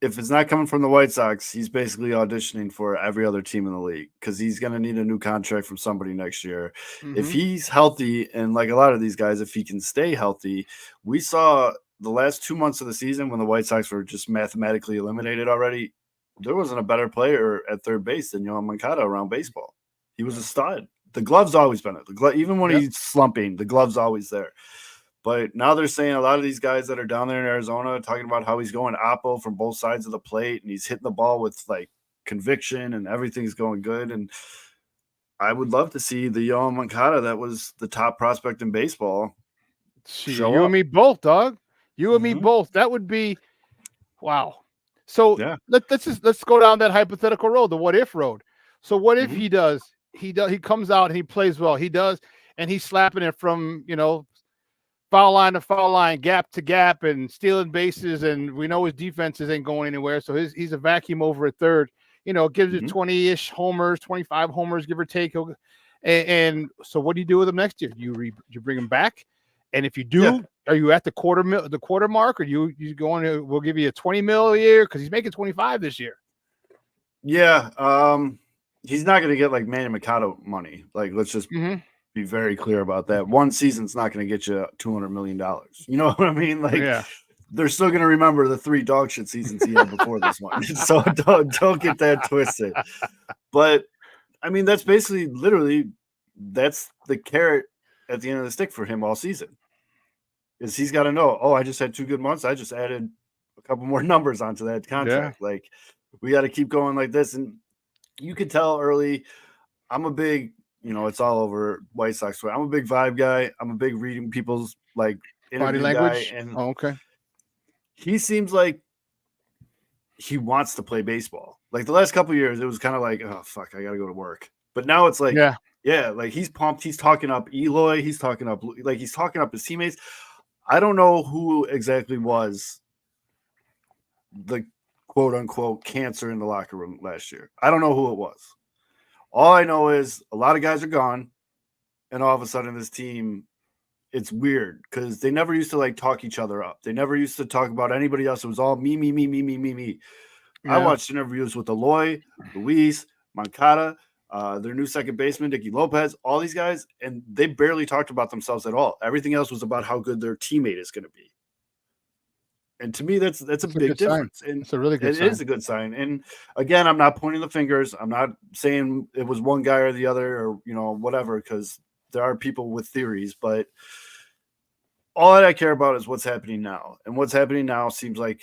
if it's not coming from the White Sox, he's basically auditioning for every other team in the league because he's going to need a new contract from somebody next year. If he's healthy, and like a lot of these guys, if he can stay healthy, we saw the last 2 months of the season when the White Sox were just mathematically eliminated already, there wasn't a better player at third base than Yohan Moncada around baseball. He was a stud. The glove's always been it. Even when he's slumping, the glove's always there. But now they're saying a lot of these guys that are down there in Arizona talking about how he's going oppo from both sides of the plate and he's hitting the ball with conviction and everything's going good. And I would love to see the Yohan Moncada that was the top prospect in baseball. You and me both, dog. You and me both. That would be wow. So let's go down that hypothetical road, the what if road. So what if he comes out and he plays well. He does, and he's slapping it from foul line to foul line, gap to gap, and stealing bases. And we know his defenses ain't going anywhere. So he's a vacuum over at third. Gives it 20-ish homers, 25 homers, give or take. And so what do you do with him next year? You bring him back? And if you do, are you at the quarter mark? Or you going to? We'll give you a $20 million a year because he's making 25 this year. Yeah, he's not going to get Manny Machado money. Let's just be very clear about that. One season's not going to get you $200 million. You know what I mean? They're still going to remember the 3 dog shit seasons he had before this one. So don't get that twisted. But I mean, that's basically that's the carrot at the end of the stick for him all season. Is he's got to know, I just had 2 good months. I just added a couple more numbers onto that contract. Yeah. We got to keep going like this. And you could tell early, I'm a big, it's all over White Sox. I'm a big vibe guy. I'm a big reading people's body language. Guy, and okay. He seems like he wants to play baseball. The last couple of years, it was kind of oh fuck, I got to go to work. But now it's he's pumped. He's talking up Eloy. He's talking up his teammates. I don't know who exactly was the quote unquote cancer in the locker room last year. I don't know who it was. All I know is a lot of guys are gone, and all of a sudden this team, it's weird because they never used to talk each other up. They never used to talk about anybody else. It was all me. Yeah. I watched interviews with Eloy, Luis, Moncada, their new second baseman, Nicky Lopez, all these guys, and they barely talked about themselves at all. Everything else was about how good their teammate is going to be. And to me, that's a big difference. Sign. And it's a really good sign. It is a good sign. And again, I'm not pointing the fingers. I'm not saying it was one guy or the other or, whatever, because there are people with theories, but all that I care about is what's happening now. And what's happening now seems like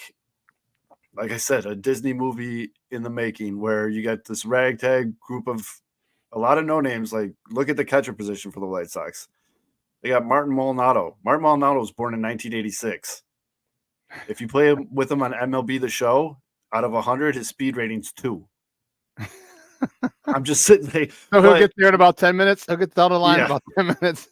I said, a Disney movie in the making, where you got this ragtag group of a lot of no names. Like, look at the catcher position for the White Sox. They got Martin Maldonado. Martin Maldonado was born in 1986. If you play with him on MLB The Show, out of 100, his speed rating's 2. I'm just sitting there. So he'll get there in about 10 minutes. He'll get down the line in about 10 minutes.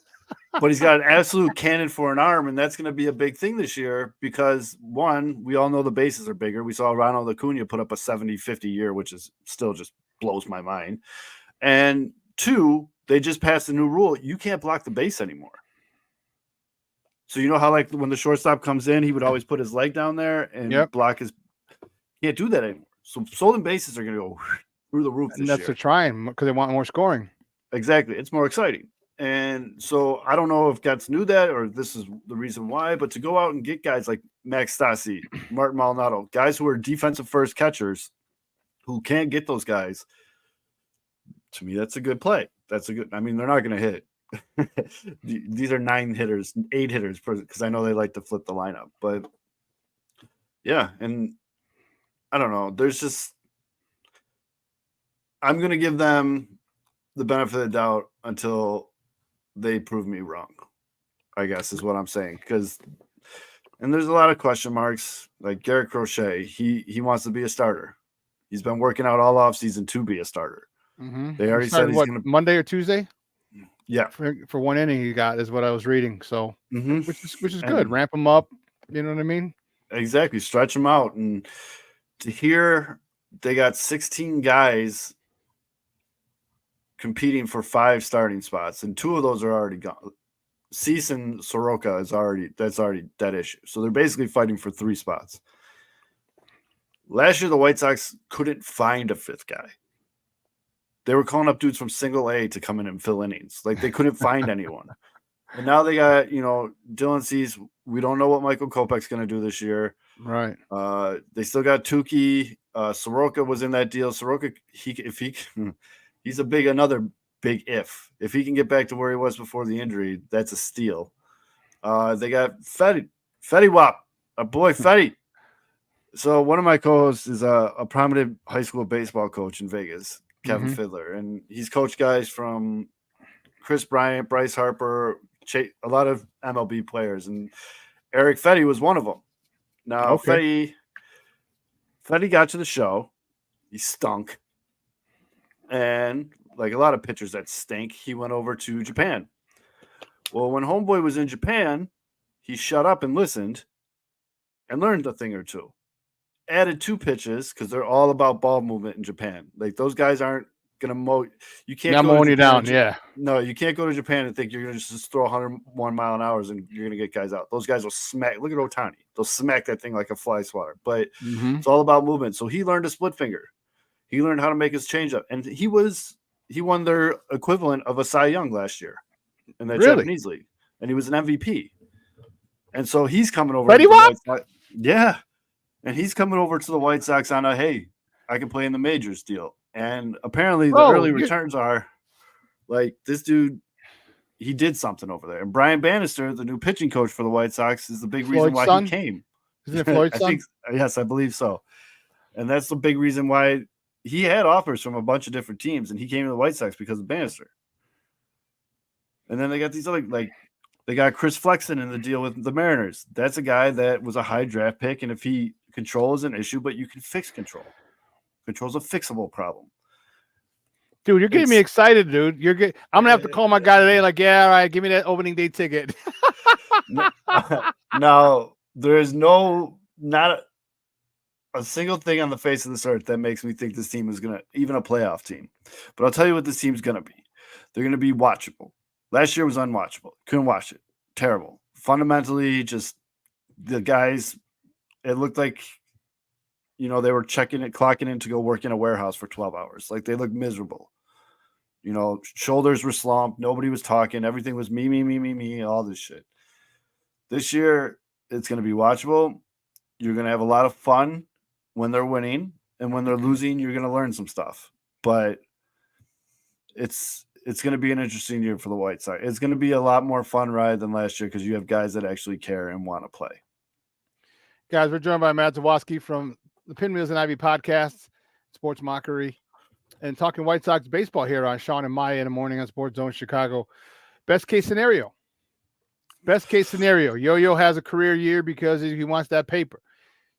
But he's got an absolute cannon for an arm, and that's going to be a big thing this year because, one, we all know the bases are bigger. We saw Ronald Acuna put up a 70-50 year, which is still just blows my mind. And two, they just passed a new rule. You can't block the base anymore. So you know how, like, when the shortstop comes in, he would always put his leg down there and block his – can't do that anymore. So stolen bases are going to go through the roof this And that's year. they're trying because they want more scoring. Exactly. It's more exciting. And so I don't know if Getz knew that or this is the reason why, but to go out and get guys like Max Stassi, Martin Maldonado, guys who are defensive first catchers who can't get those guys, to me, that's a good play. That's a good, I mean, they're not going to hit. These are 9 hitters, 8 hitters, because I know they like to flip the lineup. But yeah, and I don't know. There's just, I'm going to give them the benefit of the doubt until they prove me wrong, I guess is what I'm saying. And there's a lot of question marks, like Garrett Crochet. He wants to be a starter. He's been working out all offseason to be a starter. Mm-hmm. They already said he's going to Monday or Tuesday. Yeah, for one inning he got is what I was reading. So which is good. And ramp him up. You know what I mean? Exactly. Stretch him out. And to hear they got 16 guys competing for 5 starting spots, and 2 of those are already gone. Cease and Soroka that's already that issue. So they're basically fighting for 3 spots. Last year, the White Sox couldn't find a 5th guy. They were calling up dudes from single A to come in and fill innings. Like, they couldn't find anyone. And now they got, Dylan Cease. We don't know what Michael Kopech's going to do this year. Right. They still got Tukey. Soroka was in that deal. Soroka, he's another big if. If he can get back to where he was before the injury, that's a steal. They got Fetty Wap, our boy Fetty. So one of my co-hosts is a prominent high school baseball coach in Vegas, Kevin Fiddler, and he's coached guys from Chris Bryant, Bryce Harper, a lot of MLB players, and Eric Fetty was one of them. Now, Fetty got to the show. He stunk. And like a lot of pitchers that stink, he went over to Japan. Well, when Homeboy was in Japan, he shut up and listened and learned a thing or two. Added 2 pitches because they're all about ball movement in Japan. Like, those guys aren't going to mow. You can't go mowing you down. Yeah. No, you can't go to Japan and think you're going to just throw 101 mile an hour and you're going to get guys out. Those guys will smack. Look at Otani. They'll smack that thing like a fly swatter. But it's all about movement. So he learned a split finger. He learned how to make his changeup. And he won their equivalent of a Cy Young last year in that Japanese league. And he was an MVP. And so he's coming over. Yeah. And he's coming over to the White Sox on a, hey, I can play in the majors deal. And apparently the early returns are like, this dude, he did something over there. And Brian Bannister, the new pitching coach for the White Sox, is the big reason why he came. Isn't it Floyd's son? Yes, I believe so. And that's the big reason why he had offers from a bunch of different teams, and he came to the White Sox because of Bannister. And then they got these other, like, they got Chris Flexen in the deal with the Mariners. That's a guy that was a high draft pick, and if he control is an issue, but you can fix control. Control's a fixable problem. Dude, you're getting me excited, dude. I'm gonna have to call my guy today. Like, yeah, all right, give me that opening day ticket. Now, there is not a single thing on the face of this earth that makes me think this team is gonna even a playoff team. But I'll tell you what this team's gonna be. They're gonna be watchable. Last year was unwatchable. Couldn't watch it. Terrible. Fundamentally, just the guys. It looked like, they were clocking in to go work in a warehouse for 12 hours. Like, they looked miserable. Shoulders were slumped. Nobody was talking. Everything was me, all this shit. This year, it's going to be watchable. You're going to have a lot of fun when they're winning. And when they're losing, you're going to learn some stuff. But it's it's going to be an interesting year for the White Sox. It's going to be a lot more fun ride than last year because you have guys that actually care and want to play. Guys, we're joined by Matt Zawoski from the Pinwheels and Ivy podcast, Sports Mockery, and talking White Sox baseball here on Shawn and Maya in the morning on Sports Zone Chicago. Best case scenario. Yo-Yo has a career year because he wants that paper.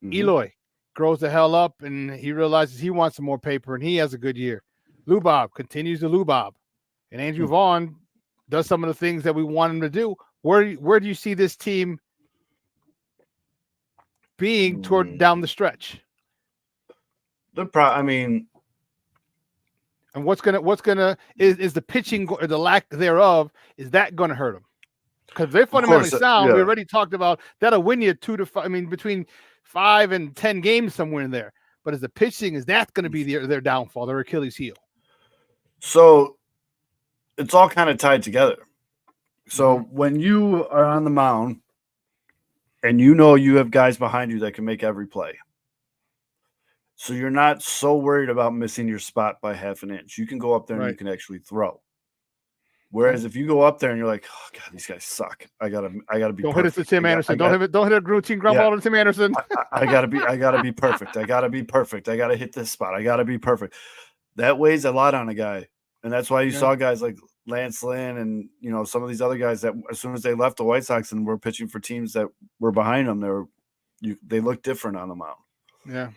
Eloy grows the hell up and he realizes he wants some more paper and he has a good year. Lubob continues to Lubob. And Andrew Vaughn does some of the things that we want him to do. Where do you see this team being toward down the stretch? And what's gonna is the pitching or the lack thereof, is that gonna hurt them? Because they're fundamentally sound. We already talked about that'll win you 2 to 5. I mean, between 5 and 10 games somewhere in there. But as the pitching, is that going to be their downfall, their Achilles heel? So it's all kind of tied together. So when you are on the mound and you have guys behind you that can make every play, so you're not so worried about missing your spot by half an inch. You can go up there and you can actually throw. Whereas if you go up there and you're like, oh God, these guys suck. I gotta be. Don't hit it to Tim Anderson. Don't hit a routine ground ball to Tim Anderson. I gotta be perfect. I gotta be perfect. I gotta hit this spot. I gotta be perfect. That weighs a lot on a guy, and that's why you saw guys like Lance Lynn and some of these other guys that as soon as they left the White Sox and were pitching for teams that were behind them, they look different on the mound. Yeah.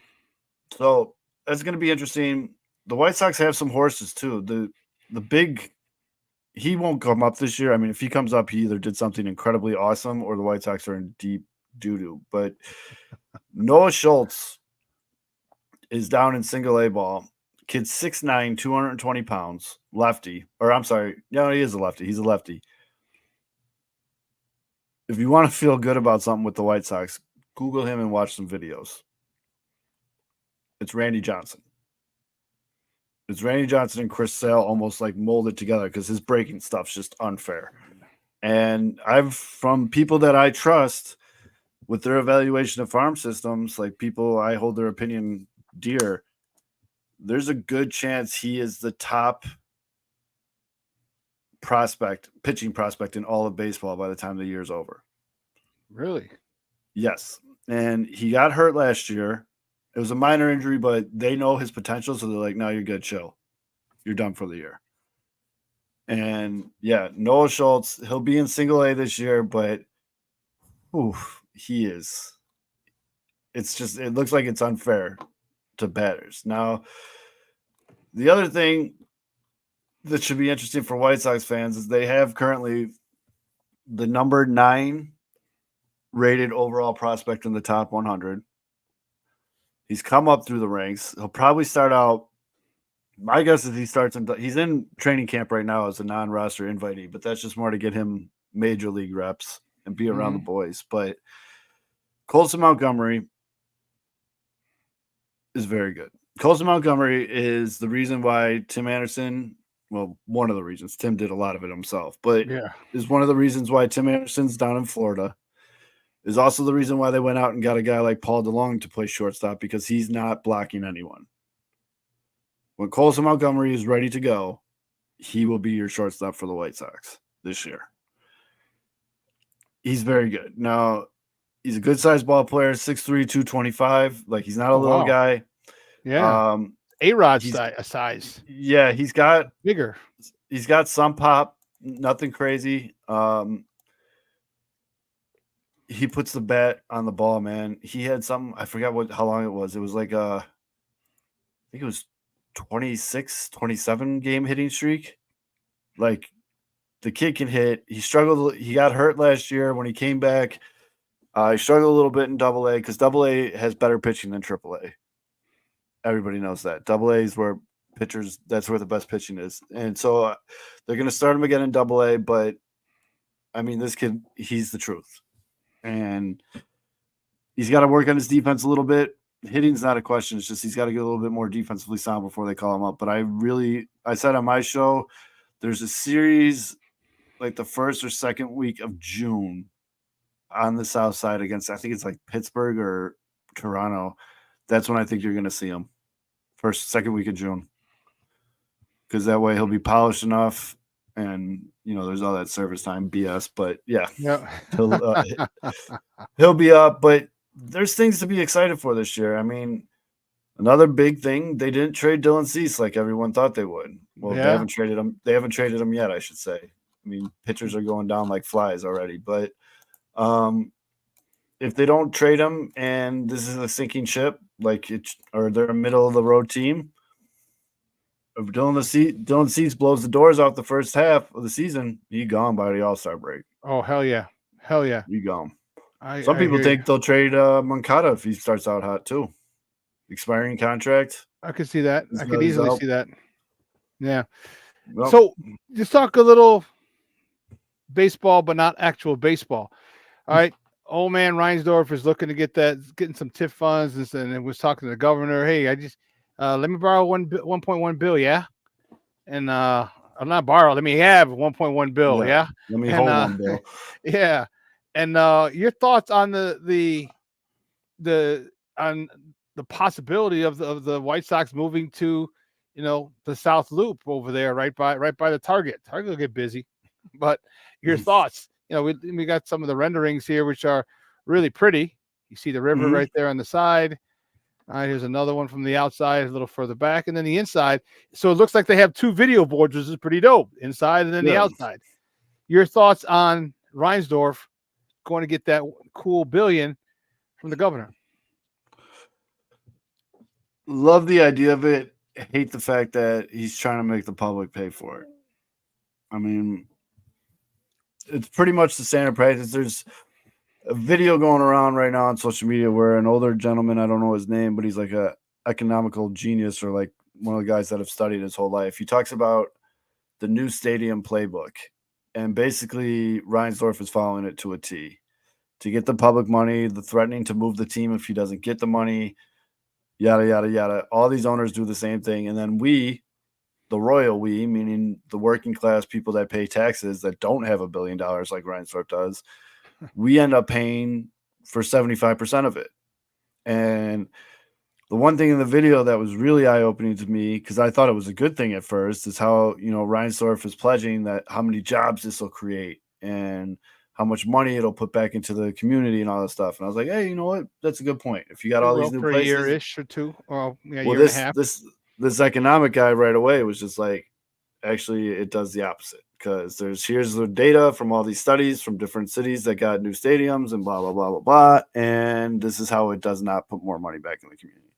So that's going to be interesting. The White Sox have some horses too. The big. He won't come up this year. I mean, if he comes up, he either did something incredibly awesome or the White Sox are in deep doo-doo. But Noah Schultz is down in single A ball. Kid's 6'9", 220 pounds, lefty. Or I'm sorry. No, he is a lefty. He's a lefty. If you want to feel good about something with the White Sox, Google him and watch some videos. It's Randy Johnson. It's Randy Johnson and Chris Sale almost like molded together because his breaking stuff's just unfair. And from people that I trust with their evaluation of farm systems, like people I hold their opinion dear, there's a good chance he is the top pitching prospect in all of baseball by the time the year's over. Really? Yes. And he got hurt last year. It was a minor injury, but they know his potential, so they're like, no, you're good, chill. You're done for the year. And, Noah Schultz, he'll be in single A this year, but he is. It looks like it's unfair to batters. Now, the other thing that should be interesting for White Sox fans is they have currently the number 9 rated overall prospect in the top 100. He's come up through the ranks. He'll probably start out. My guess is he's in training camp right now as a non-roster invitee, but that's just more to get him major league reps and be around the boys. But Colson Montgomery is very good. Colson Montgomery is the reason why Tim Anderson, well, one of the reasons. Tim did a lot of it himself, but is one of the reasons why Tim Anderson's down in Florida. Is also the reason why they went out and got a guy like Paul DeLong to play shortstop because he's not blocking anyone. When Colson Montgomery is ready to go, he will be your shortstop for the White Sox this year. He's very good. Now, he's a good-sized ball player, 6'3", 225. Like, he's not a little guy. Yeah. A-Rod size. Yeah, he's got bigger. He's got some pop, nothing crazy. He puts the bat on the ball, man. He had something, I forgot how long it was. It was like I think it was 26, 27 game hitting streak. Like, the kid can hit. He struggled. He got hurt last year. When he came back, he struggled a little bit in Double-A because Double-A has better pitching than Triple-A. Everybody knows that. Double-A is where that's where the best pitching is. And so they're going to start him again in Double-A, but, I mean, this kid, he's the truth. And he's got to work on his defense a little bit. Hitting's not a question. It's just he's got to get a little bit more defensively sound before they call him up. But I said on my show, there's a series like the first or second week of June on the South Side against, I think it's like Pittsburgh or Toronto. That's when I think you're going to see him. Second week of June. Because that way he'll be polished enough and there's all that service time BS. But yeah, Yeah. he'll be up. But there's things to be excited for this year. I mean, another big thing, they didn't trade Dylan Cease like everyone thought they would. Well, Yeah. they haven't traded him. They haven't traded him yet, I should say. I mean, pitchers are going down like flies already. But if they don't trade him and this is a sinking ship, or they're a middle of the road team, if Dylan Cease blows the doors off the first half of the season, he gone by the All-Star break. Oh, hell yeah. He gone. Some people think they'll trade Moncada if he starts out hot too. Expiring contract. I could see that. I could he's easily out. see that. Yeah. Well, So just talk a little baseball, but not actual baseball. All right. Old man Reinsdorf is looking to getting some TIF funds, and was talking to the governor. Hey, I just let me borrow 1.1 bill, yeah. And I'll not borrow. Let me have 1.1 bill, yeah. Let me hold 1 bill. Yeah. And your thoughts on the possibility of the White Sox moving to, the South Loop over there, right by the Target. Target will get busy, but your thoughts. We got some of the renderings here, which are really pretty. You see the river right there on the side. All right, here's another one from the outside, a little further back, and then the inside. So it looks like they have 2 video boards, which is pretty dope, inside and then the outside. Your thoughts on Reinsdorf going to get that cool $1 billion from the governor? Love the idea of it. Hate the fact that he's trying to make the public pay for it. I mean, it's pretty much the standard practice. There's a video going around right now on social media where an older gentleman, I don't know his name, but he's like a economical genius, or like one of the guys that have studied his whole life. He talks about the new stadium playbook, and basically Reinsdorf is following it to a T. To get the public money, the threatening to move the team if he doesn't get the money, yada, yada, yada. All these owners do the same thing. And then we, the royal we, meaning the working class people that pay taxes that don't have $1 billion like Reinsdorf does, we end up paying for 75% of it. And the one thing in the video that was really eye-opening to me, because I thought it was a good thing at first, is how, Reinsdorf is pledging that how many jobs this will create and how much money it'll put back into the community and all that stuff. And I was like, hey, you know what? That's a good point. If you got all these new for places, a year-ish or two, or year well, and a half. This economic guy right away was just like, actually, it does the opposite, because here's the data from all these studies from different cities that got new stadiums and blah, blah, blah, blah, blah. And this is how it does not put more money back in the community.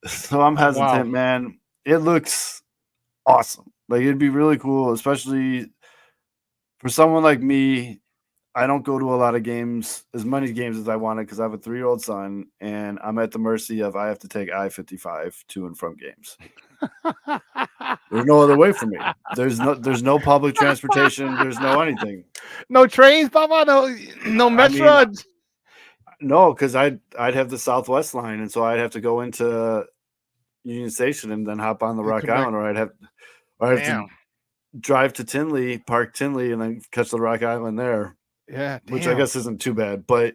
So I'm hesitant, man. It looks awesome. Like, it'd be really cool, especially for someone like me. I don't go to a lot of games, as many games as I wanted, because I have a 3-year-old son, and I'm at the mercy of I have to take I-55 to and from games. There's no other way for me. There's no public transportation. There's no anything. No trains, Papa. No metro. I mean, no, because I'd have the Southwest line, and so I'd have to go into Union Station and then hop on the Rock Island, or I'd have to drive to Tinley, park Tinley, and then catch the Rock Island there. Yeah, which I guess isn't too bad. But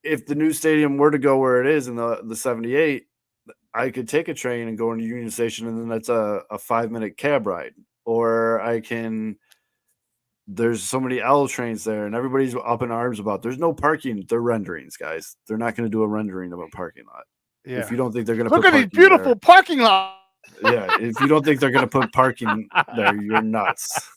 if the new stadium were to go where it is in the 78, I could take a train and go into Union Station, and then that's a 5-minute cab ride. Or there's so many L trains there, and everybody's up in arms about there's no parking. They're renderings, guys. They're not going to do a rendering of a parking lot. Yeah. If you don't think they're going to look at these beautiful parking lots. Yeah, if you don't think they're going to put parking there, you're nuts.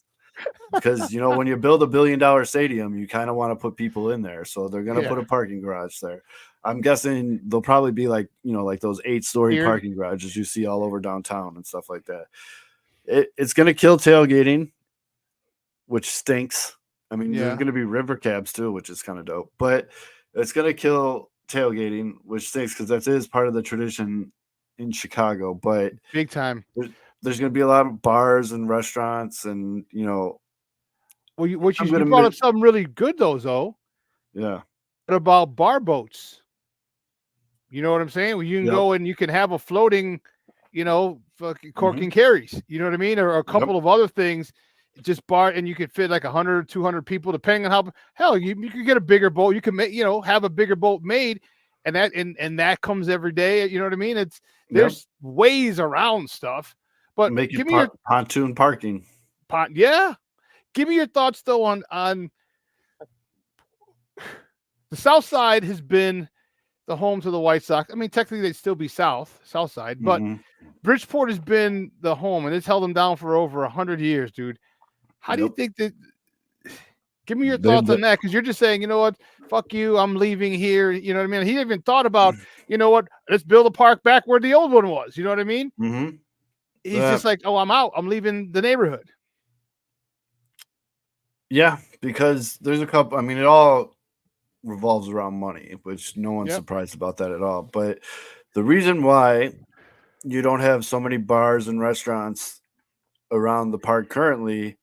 Because, when you build $1 billion stadium, you kind of want to put people in there. So they're going to put a parking garage there. I'm guessing they'll probably be like, like those 8-story parking garages you see all over downtown and stuff like that. It's going to kill tailgating, which stinks. I mean, there's going to be river cabs too, which is kind of dope. But it's going to kill tailgating, which stinks because that is part of the tradition in Chicago. But big time. There's going to be a lot of bars and restaurants, and Well, you brought up something really good, though. Yeah. What about bar boats? You know what I'm saying? Well, you can go and you can have a floating, fucking cork and carries. You know what I mean? Or a couple of other things, just bar, and you could fit like 100 or 200 people, depending on how. Hell, you could get a bigger boat. You can make, have a bigger boat made, and that comes every day. You know what I mean? There's ways around stuff. But make give it me pontoon parking. Yeah. Give me your thoughts though on the South Side has been the home to the White Sox. I mean, technically they'd still be South Side, but Bridgeport has been the home, and it's held them down for over 100 years, dude. How do you think that? Give me your thoughts on that, because you're just saying, you know what, fuck you, I'm leaving here. You know what I mean? He even thought about, you know what, let's build a park back where the old one was. You know what I mean? Mm-hmm. He's just like, oh, I'm out. I'm leaving the neighborhood. Yeah, because there's a couple. I mean, it all revolves around money, which no one's surprised about that at all. But the reason why you don't have so many bars and restaurants around the park currently,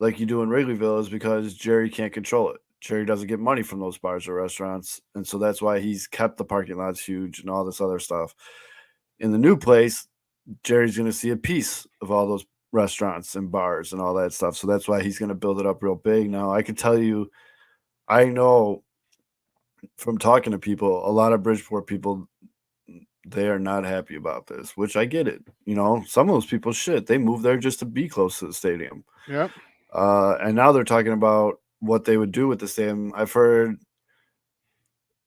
like you do in Wrigleyville, is because Jerry can't control it. Jerry doesn't get money from those bars or restaurants, and so that's why he's kept the parking lots huge and all this other stuff. In the new place, Jerry's going to see a piece of all those restaurants and bars and all that stuff. So that's why he's going to build it up real big. Now, I can tell you, I know from talking to people, a lot of Bridgeport people, they are not happy about this, which I get it. You know, some of those people, shit, they moved there just to be close to the stadium. Yep. And now they're talking about what they would do with the stadium. I've heard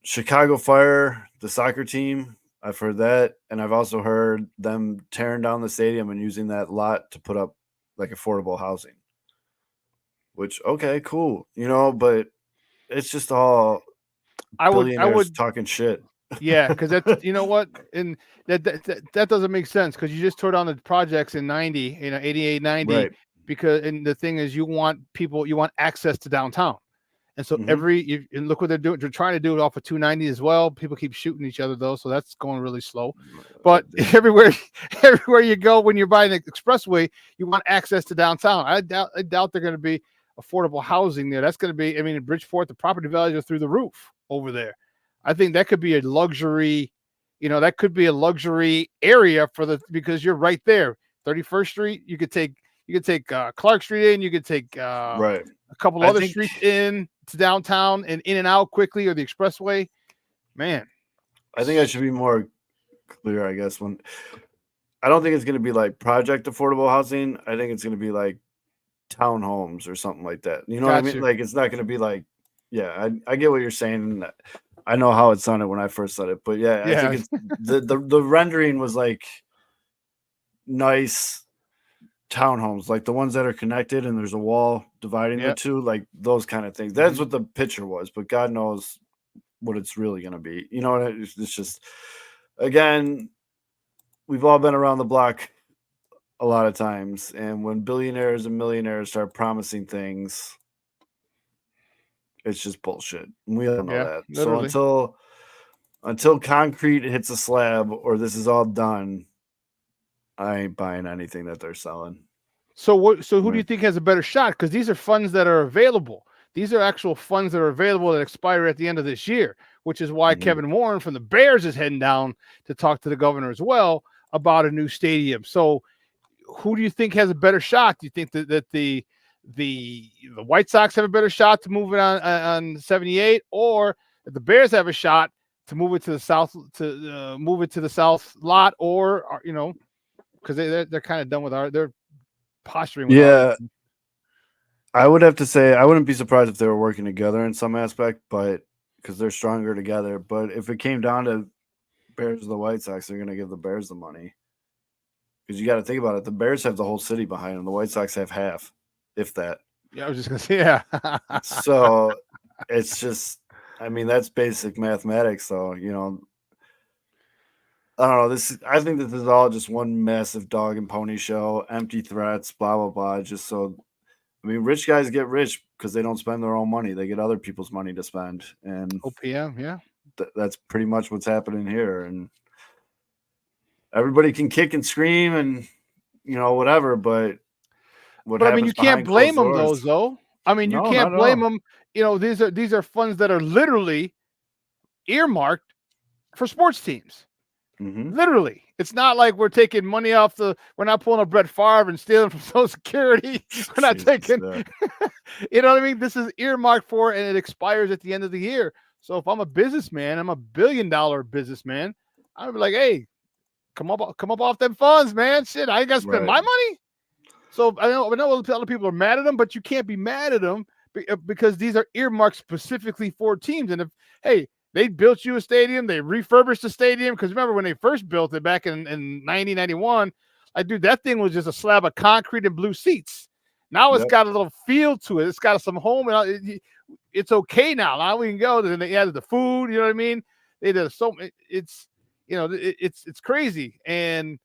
Chicago Fire, the soccer team, I've heard that, and I've also heard them tearing down the stadium and using that lot to put up like affordable housing. Which, okay, cool, you know, but it's just all I would talking shit. Yeah, because that's, you know what, and that doesn't make sense, because you just tore down the projects in 90, 88, 90, Right. because, and the thing is, you want access to downtown. And so and look what they're doing. They're trying to do it off of 290 as well. People keep shooting each other though, so that's going really slow. But everywhere you go, when you're buying an expressway, you want access to downtown. I doubt they're going to be affordable housing there. That's going to be, I mean, in Bridgeport, the property values are through the roof over there. I think that could be a luxury, that could be a luxury area because you're right there. 31st Street, you could take Clark Street in, you could take right. a couple other streets in to downtown and in and out quickly, or the expressway. Man, I think I should be more clear, I guess. When I don't think it's going to be like project affordable housing. I think it's going to be like townhomes or something like that. You know what I mean? Like, it's not going to be like, I get what you're saying. I know how it sounded when I first said it, but I think it's the rendering was like nice townhomes, like the ones that are connected and there's a wall dividing the two, like those kind of things. That's what the picture was, but God knows what it's really going to be. You know, it's just, again, we've all been around the block a lot of times, and when billionaires and millionaires start promising things, it's just bullshit. And we all know that. Literally. So until concrete hits a slab or this is all done, I ain't buying anything that they're selling. So who do you think has a better shot? Because these are funds that are available. These are actual funds that are available that expire at the end of this year, which is why Kevin Warren from the Bears is heading down to talk to the governor as well about a new stadium. So who do you think has a better shot? Do you think that the White Sox have a better shot to move it on 78, or if the Bears have a shot to move it to the south, lot, or because they're kind of done with they're posturing with I would have to say I wouldn't be surprised if they were working together in some aspect, but because they're stronger together. But if it came down to Bears or the White Sox, they're going to give the Bears the money, because you got to think about it. The Bears have the whole city behind them. The White Sox have half, if that. Yeah, I was just going to say, So it's just, I mean, that's basic mathematics. So, I don't know. I think that this is all just one massive dog and pony show, empty threats, blah, blah, blah. Just so, I mean, rich guys get rich because they don't spend their own money. They get other people's money to spend. And OPM, yeah. That's pretty much what's happening here. And everybody can kick and scream and, whatever, but I mean, you can't blame them though. I mean, you can't blame them. These are funds that are literally earmarked for sports teams. Literally, it's not like we're taking money we're not pulling a Brett Favre and stealing from Social Security. We're not taking, you know what I mean? This is earmarked for, and it expires at the end of the year. So if I'm a businessman, I'm a $1 billion businessman, I'd be like, hey, come up off them funds, man. Shit, I ain't got to spend my money. So I know other people are mad at them, but you can't be mad at them because these are earmarked specifically for teams. And if, hey, they built you a stadium, they refurbished the stadium. Because remember when they first built it back in 1991, dude, that thing was just a slab of concrete and blue seats. Now it's got a little feel to it. It's got some home, and it's okay now. Now we can go. Then they added the food. You know what I mean? They did it's crazy. And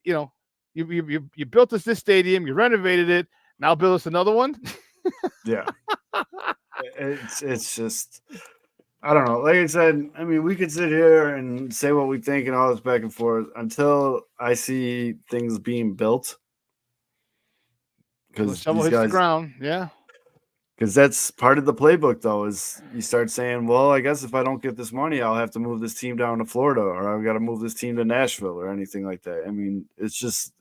you built us this stadium, you renovated it. Now build us another one. Yeah, it's just, I don't know. Like I said, I mean, we could sit here and say what we think and all this back and forth until I see things being built. Because shovel hits the ground, yeah. Because that's part of the playbook, though, is you start saying, well, I guess if I don't get this money, I'll have to move this team down to Florida, or I've got to move this team to Nashville or anything like that. I mean, it's just,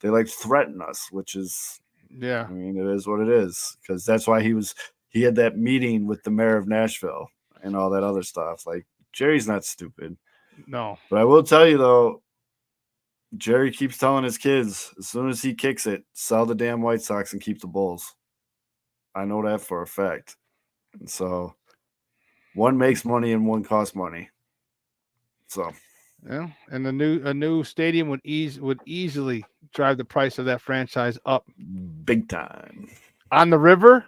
they like threaten us, which is, yeah. I mean, it is what it is. Because that's why he had that meeting with the mayor of Nashville and all that other stuff. Like, Jerry's not stupid. No. But I will tell you, though, Jerry keeps telling his kids, as soon as he kicks it, sell the damn White Sox and keep the Bulls. I know that for a fact. And so one makes money and one costs money. So yeah, and a new stadium would easily drive the price of that franchise up big time. On the river?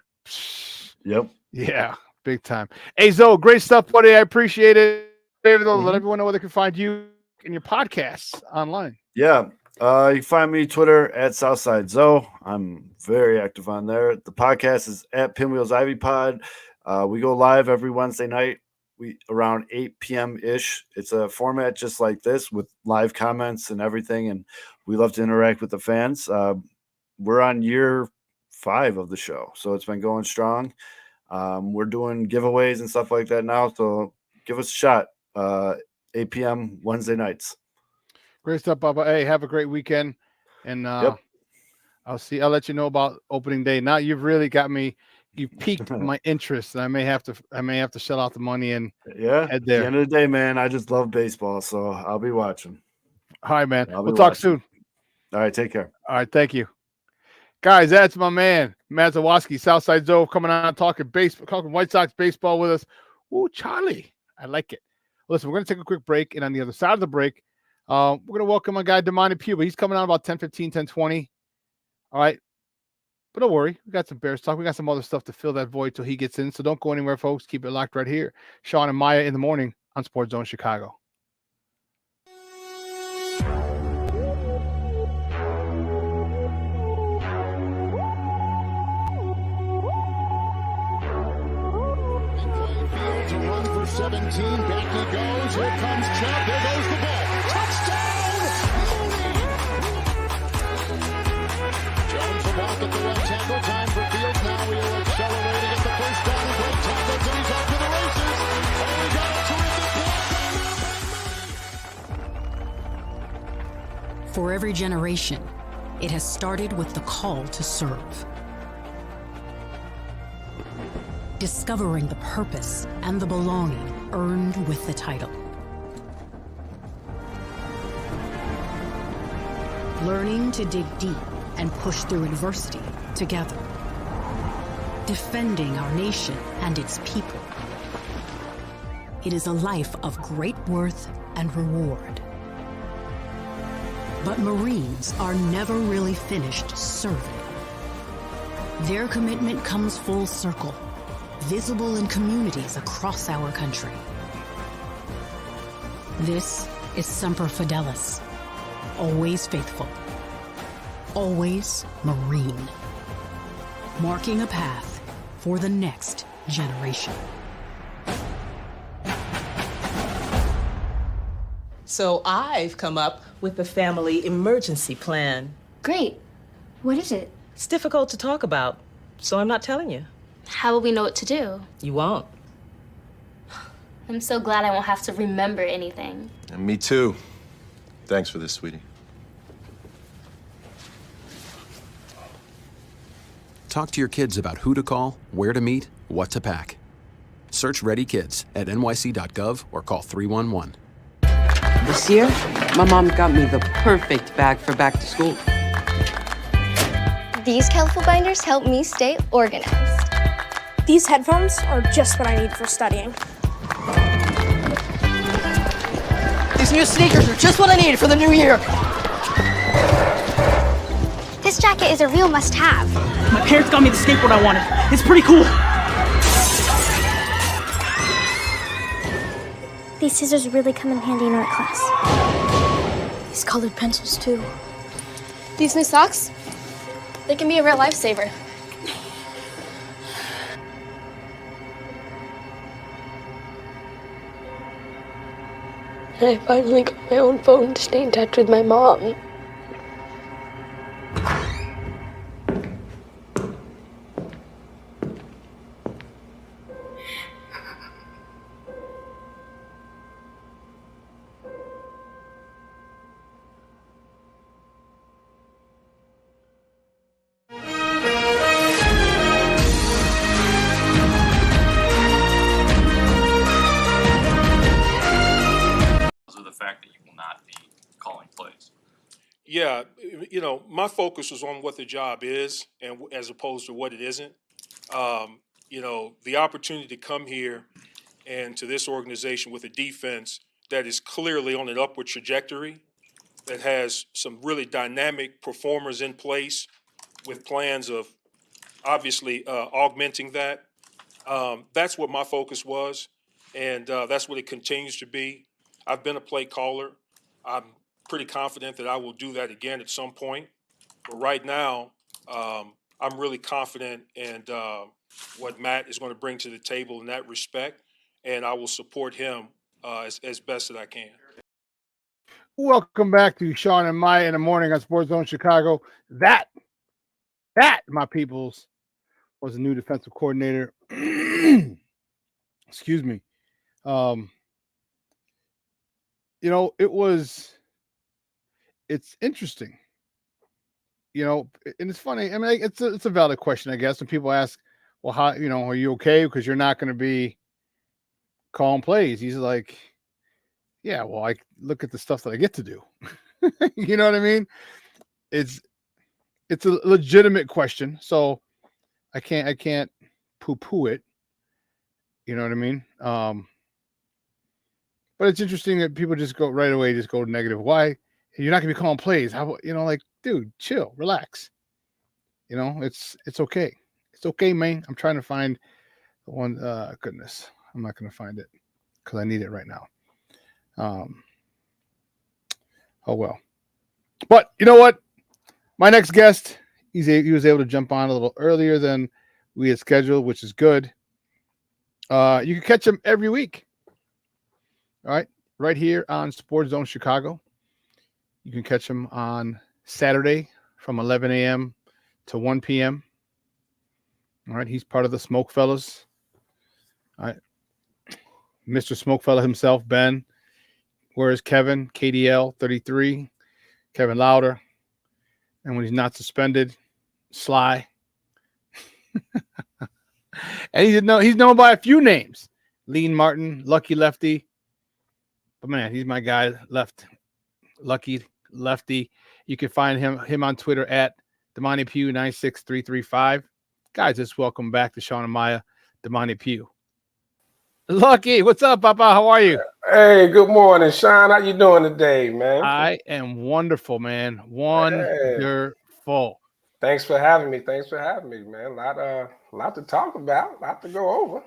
Yep. Yeah, big time. Hey Zoe, great stuff, buddy. I appreciate it. Let everyone know where they can find you and your podcasts online. Yeah. You can find me Twitter at Southside Zoe. I'm very active on there. The podcast is at Pinwheels Ivy Pod. We go live every Wednesday night. Around 8 p.m. ish. It's a format just like this with live comments and everything, and we love to interact with the fans. We're on year 5 of the show, so it's been going strong. We're doing giveaways and stuff like that now, so give us a shot. 8 p.m. Wednesday nights. Great stuff, Bubba. Hey, have a great weekend, and I'll let you know about opening day. Now you've really got me. You piqued my interest, and I may have to shell out the money and head there. At the end of the day, man, I just love baseball, so I'll be watching. All right, man. We'll talk soon. All right, take care. All right, thank you, guys. That's my man Mazawoski, Southside Zoe, coming on talking baseball, talking White Sox baseball with us. Ooh, Charlie, I like it. Listen, we're gonna take a quick break, and on the other side of the break, we're gonna welcome my guy Damani Puba. He's coming on about 10:15, 10:20. All right. But don't worry, we got some Bears talk. We got some other stuff to fill that void till he gets in. So don't go anywhere, folks. Keep it locked right here. Shawn and Maya in the morning on Sports Zone Chicago. Field to run for 17. Back he goes. Here comes Chubb. There goes the ball. Touchdown! Jones will walk at the right tackle. Time for Fields. Now he'll accelerate to get the first down. Great tackle. Then he's off to the races. Oh, we got a terrific block. For every generation, it has started with the call to serve. Discovering the purpose and the belonging earned with the title. Learning to dig deep and push through adversity together. Defending our nation and its people. It is a life of great worth and reward. But Marines are never really finished serving. Their commitment comes full circle, visible in communities across our country. This is Semper Fidelis, always faithful, always Marine, marking a path for the next generation. So I've come up with a family emergency plan. Great. What is it? It's difficult to talk about, so I'm not telling you. How will we know what to do? You won't. I'm so glad I won't have to remember anything. And me too. Thanks for this, sweetie. Talk to your kids about who to call, where to meet, what to pack. Search Ready Kids at nyc.gov or call 311. This year, my mom got me the perfect bag for back to school. These colorful binders help me stay organized. These headphones are just what I need for studying. These new sneakers are just what I need for the new year. This jacket is a real must-have. My parents got me the skateboard I wanted. It's pretty cool. These scissors really come in handy in art class. These colored pencils, too. These new socks, they can be a real lifesaver. I finally got my own phone to stay in touch with my mom. Yeah, my focus was on what the job is and as opposed to what it isn't. The opportunity to come here and to this organization with a defense that is clearly on an upward trajectory, that has some really dynamic performers in place with plans of obviously augmenting that. That's what my focus was, and that's what it continues to be. I've been a play caller. I'm pretty confident that I will do that again at some point. But right now, I'm really confident in what Matt is going to bring to the table in that respect, and I will support him as best that I can. Welcome back to Shawn and Maya in the morning on Sports Zone Chicago. That, my peoples, was a new defensive coordinator. Excuse me. It's interesting, and it's funny. I mean, it's a valid question, I guess. When people ask, well, how, are you okay? Because you're not going to be calling plays. He's like, yeah, well, I look at the stuff that I get to do. You know what I mean? It's a legitimate question. So I can't poo-poo it. You know what I mean? But it's interesting that people just go right away, just go negative. Why? You're not gonna be calling plays. How, dude, chill, relax. It's okay. It's okay, man. I'm trying to find the one. Goodness, I'm not gonna find it because I need it right now. Oh well. But you know what? My next guest, he was able to jump on a little earlier than we had scheduled, which is good. You can catch him every week. All right here on Sports Zone Chicago. You can catch him on Saturday from 11 a.m. to 1 p.m. All right, he's part of the Smoke Fellas. All right, Mr. Smoke Fella himself, Ben. Where's Kevin? KDL 33, Kevin Lauder. And when he's not suspended, Sly. And he's known by a few names. Lean Martin, Lucky Lefty. But man, he's my guy, Lucky Lefty. You can find him on Twitter at Damani Pugh 96335. Guys, just welcome back to Shawn and Maya, Damani Pugh. Lucky, what's up, Papa? How are you? Hey, good morning, Shawn. How you doing today, man? I am wonderful, man. Wonderful. Thanks for having me. Man. A lot to talk about, a lot to go over.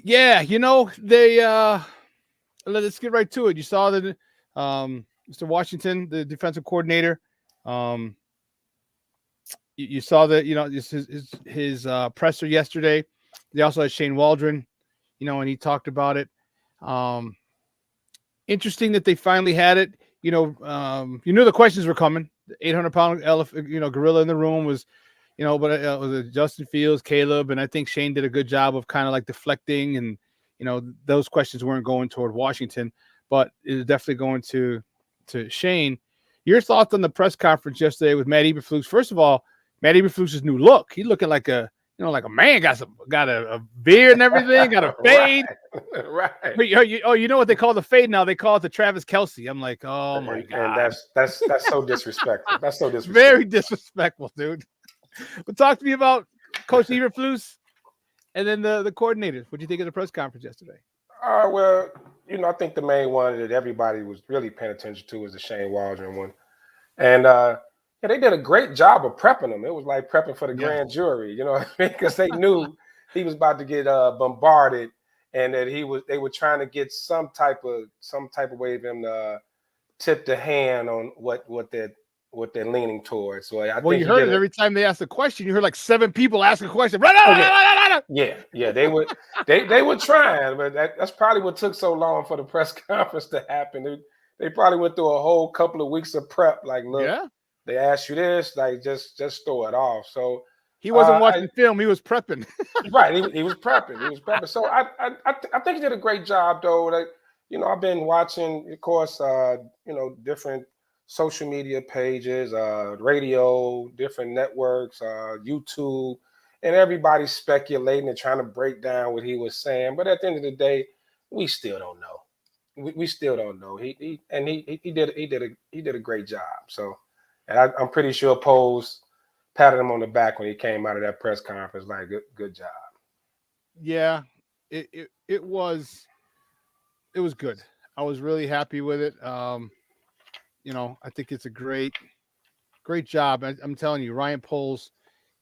Yeah, they let's get right to it. You saw that Mr. Washington, the defensive coordinator, you saw that, his presser yesterday. They also had Shane Waldron, and he talked about it. Interesting that they finally had it. You knew the questions were coming. The 800-pound elephant, gorilla in the room was, but it was Justin Fields, Caleb, and I think Shane did a good job of kind of like deflecting, and those questions weren't going toward Washington, but it was definitely going to Shane. Your thoughts on the press conference yesterday with Matt Eberflus? First of all, Matt Eberflus's new look. He's looking like a man, got a beard and everything, got a fade. Right. You know what they call the fade now? They call it the Travis Kelce. I'm like, oh my God. And that's so disrespectful. That's so disrespectful. Very disrespectful, dude. But talk to me about Coach Eberflus and then the coordinators. What do you think of the press conference yesterday? Well, I think the main one that everybody was really paying attention to was the Shane Waldron one. And they did a great job of prepping him. It was like prepping for the grand jury, you know what I mean? Because they knew he was about to get bombarded, and that they were trying to get some type of way of him to tip the hand on what they're leaning towards. So I think you heard it every time they asked a question. You heard like 7 people ask a question. Yeah, they were trying, but that's probably what took so long for the press conference to happen. They probably went through a whole couple of weeks of prep. Like, look, they asked you this, like just throw it off. So he wasn't watching film; he was prepping. Right, he was prepping. He was prepping. So I think he did a great job, though. Like, I've been watching, of course, different social media pages, radio, different networks, YouTube, and everybody's speculating and trying to break down what he was saying. But at the end of the day, we still don't know. We still don't know. He did a great job. So, and I'm pretty sure Poles patted him on the back when he came out of that press conference. Like, good job. Yeah, it was good. I was really happy with it. I think it's a great job. I'm telling you, Ryan Poles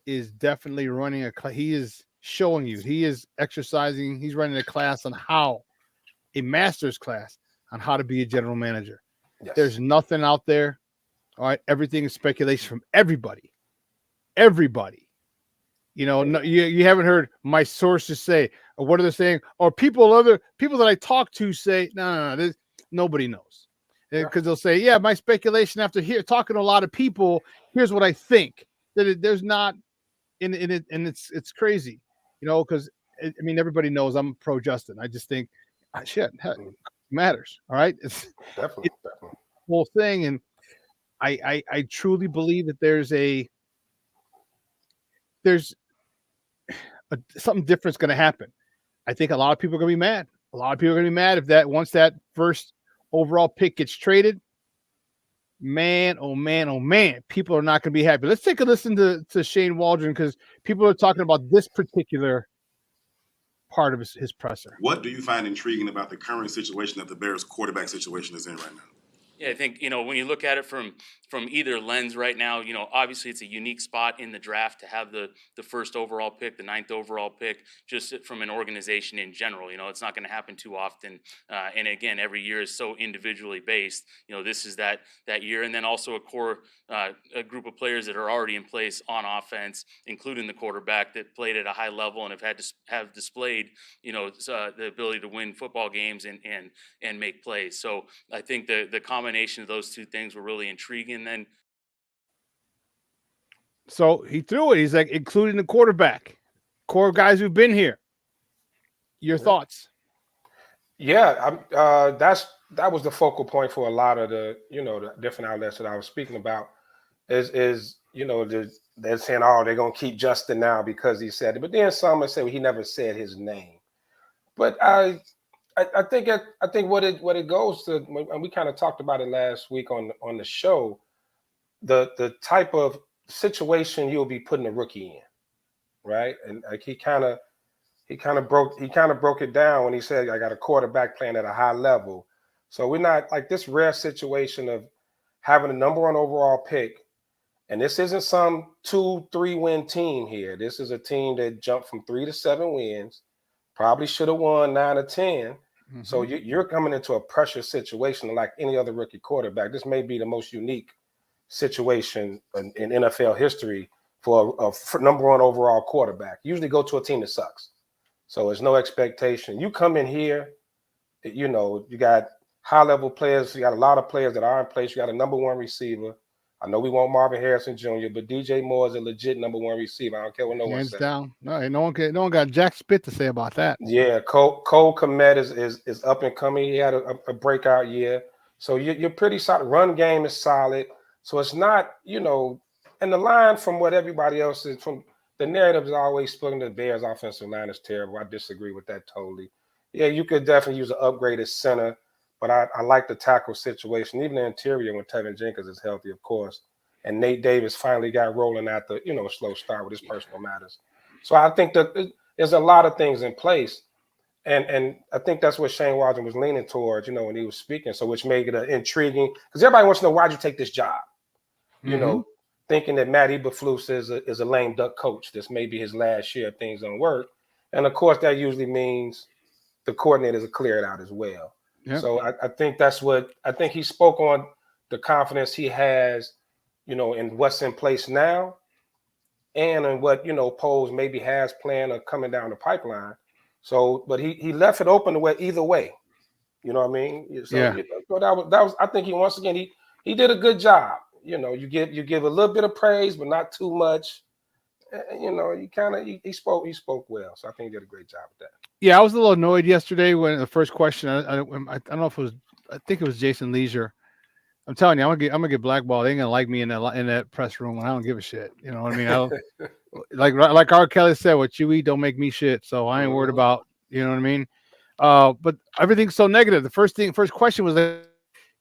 is definitely running he is showing you, he is exercising, he's running a master's class on how to be a general manager. Yes. There's nothing out there. All right. Everything is speculation from everybody. No, you haven't heard my sources say, or what are they saying? Or other people that I talk to say, no, nobody knows. Because they'll say, yeah, my speculation after talking to a lot of people, here's what I think. There's not in it, and it's crazy, because everybody knows I'm pro Justin. I just think shit matters. All right. It's definitely the whole thing. And I truly believe that there's something different's going to happen. I think a lot of people are going to be mad. A lot of people are going to be mad if once that first overall pick gets traded. Man, oh man, people are not going to be happy. Let's take a listen to Shane Waldron, because people are talking about this particular part of his presser. What do you find intriguing about the current situation that the Bears quarterback situation is in right now? Yeah, I think, when you look at it from either lens right now, obviously it's a unique spot in the draft to have the first overall pick, the 9th overall pick, just from an organization in general. It's not going to happen too often. And again, every year is so individually based. This is that year. And then also a group of players that are already in place on offense, including the quarterback, that played at a high level and have displayed, the ability to win football games and make plays. So I think the combination of those two things were really intriguing. Then, so he threw it. He's like, including the quarterback, core guys who've been here. Your thoughts? Yeah, that was the focal point for a lot of the the different outlets that I was speaking about. They're saying, oh, they're gonna keep Justin now because he said it, but then some would say, well, he never said his name. But I think what it goes to, and we kind of talked about it last week on the show, the type of situation you'll be putting a rookie in, right? And like he kind of broke it down when he said, I got a quarterback playing at a high level. So we're not like this rare situation of having a number 1 overall pick, and this isn't some 2-3 win team here. This is a team that jumped from 3 to 7 wins, probably should have won 9 or 10. Mm-hmm. So you're coming into a pressure situation like any other rookie quarterback. This may be the most unique situation in NFL history for a number 1 overall quarterback. Usually go to a team that sucks. So there's no expectation. You come in here, you got high-level players. You got a lot of players that are in place. You got a number 1 receiver. I know we want Marvin Harrison Jr., but DJ Moore is a legit number 1 receiver. I don't care what no one says. Hands down. No one got jack spit to say about that. Yeah, Cole Kmet is up and coming. He had a breakout year. So you're pretty solid. Run game is solid. So it's not, and the line from what everybody else is, from the narrative is always splitting the Bears offensive line is terrible. I disagree with that totally. Yeah, you could definitely use an upgraded center, but I like the tackle situation, even the interior when Tevin Jenkins is healthy, of course. and Nate Davis finally got rolling after a slow start with his personal matters. So I think that there's a lot of things in place, and I think that's what Shane Waldron was leaning towards, when he was speaking. So which made it intriguing because everybody wants to know why'd you take this job, thinking that Matt Eberflus is a lame duck coach. This may be his last year if things don't work, and of course that usually means the coordinators are cleared out as well. Yep. So I think that's what I think he spoke on, the confidence he has, in what's in place now and in what, Poles maybe has planned or coming down the pipeline. So, but he left it open to where either way, you know what I mean? So, Yeah. So that was I think he did a good job. You give a little bit of praise, but not too much. He spoke well. So I think he did a great job with that. Yeah, I was a little annoyed yesterday when the first question. I don't know if it was. I think it was Jason Leisure. I'm telling you, I'm gonna get blackballed. They ain't gonna like me in that press room. And I don't give a shit. You know what I mean? I don't, like R. Kelly said, "What you eat don't make me shit." So I ain't worried about. You know what I mean? But everything's so negative. The first question was that,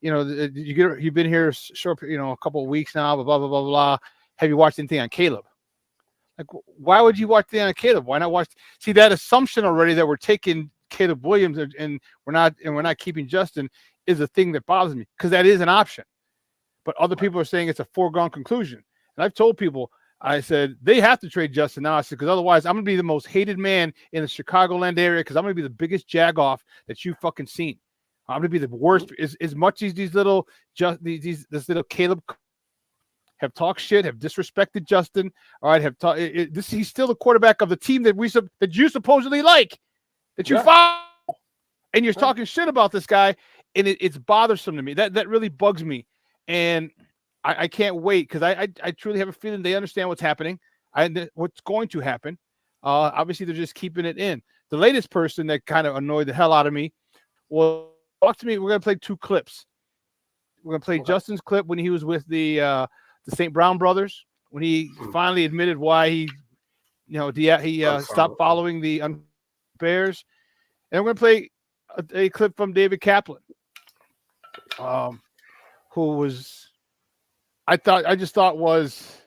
you've been here short, a couple of weeks now. Blah blah blah blah. Have you watched anything on Caleb? Like, why would you watch the on Caleb? Why not watch? See that assumption already that we're taking Caleb Williams and we're not keeping Justin is a thing that bothers me, because that is an option. But other people are saying it's a foregone conclusion. And I've told people, I said they have to trade Justin now. I said, because otherwise I'm gonna be the most hated man in the Chicagoland area, because I'm gonna be the biggest jagoff that you've fucking seen. I'm gonna be the worst. As much as this little Caleb have talked shit, have disrespected Justin. All right, he's still the quarterback of the team that you supposedly like, that you follow, and you're talking shit about this guy, and it's bothersome to me. That really bugs me, and I can't wait, because I truly have a feeling they understand what's happening, what's going to happen. Obviously, they're just keeping it in. The latest person that kind of annoyed the hell out of me was, talk to me. We're gonna play 2 clips. We're gonna play Justin's clip when he was with the St. Brown brothers, when he finally admitted why he stopped following the Bears. And we're going to play a clip from David Kaplan, who was, I just thought was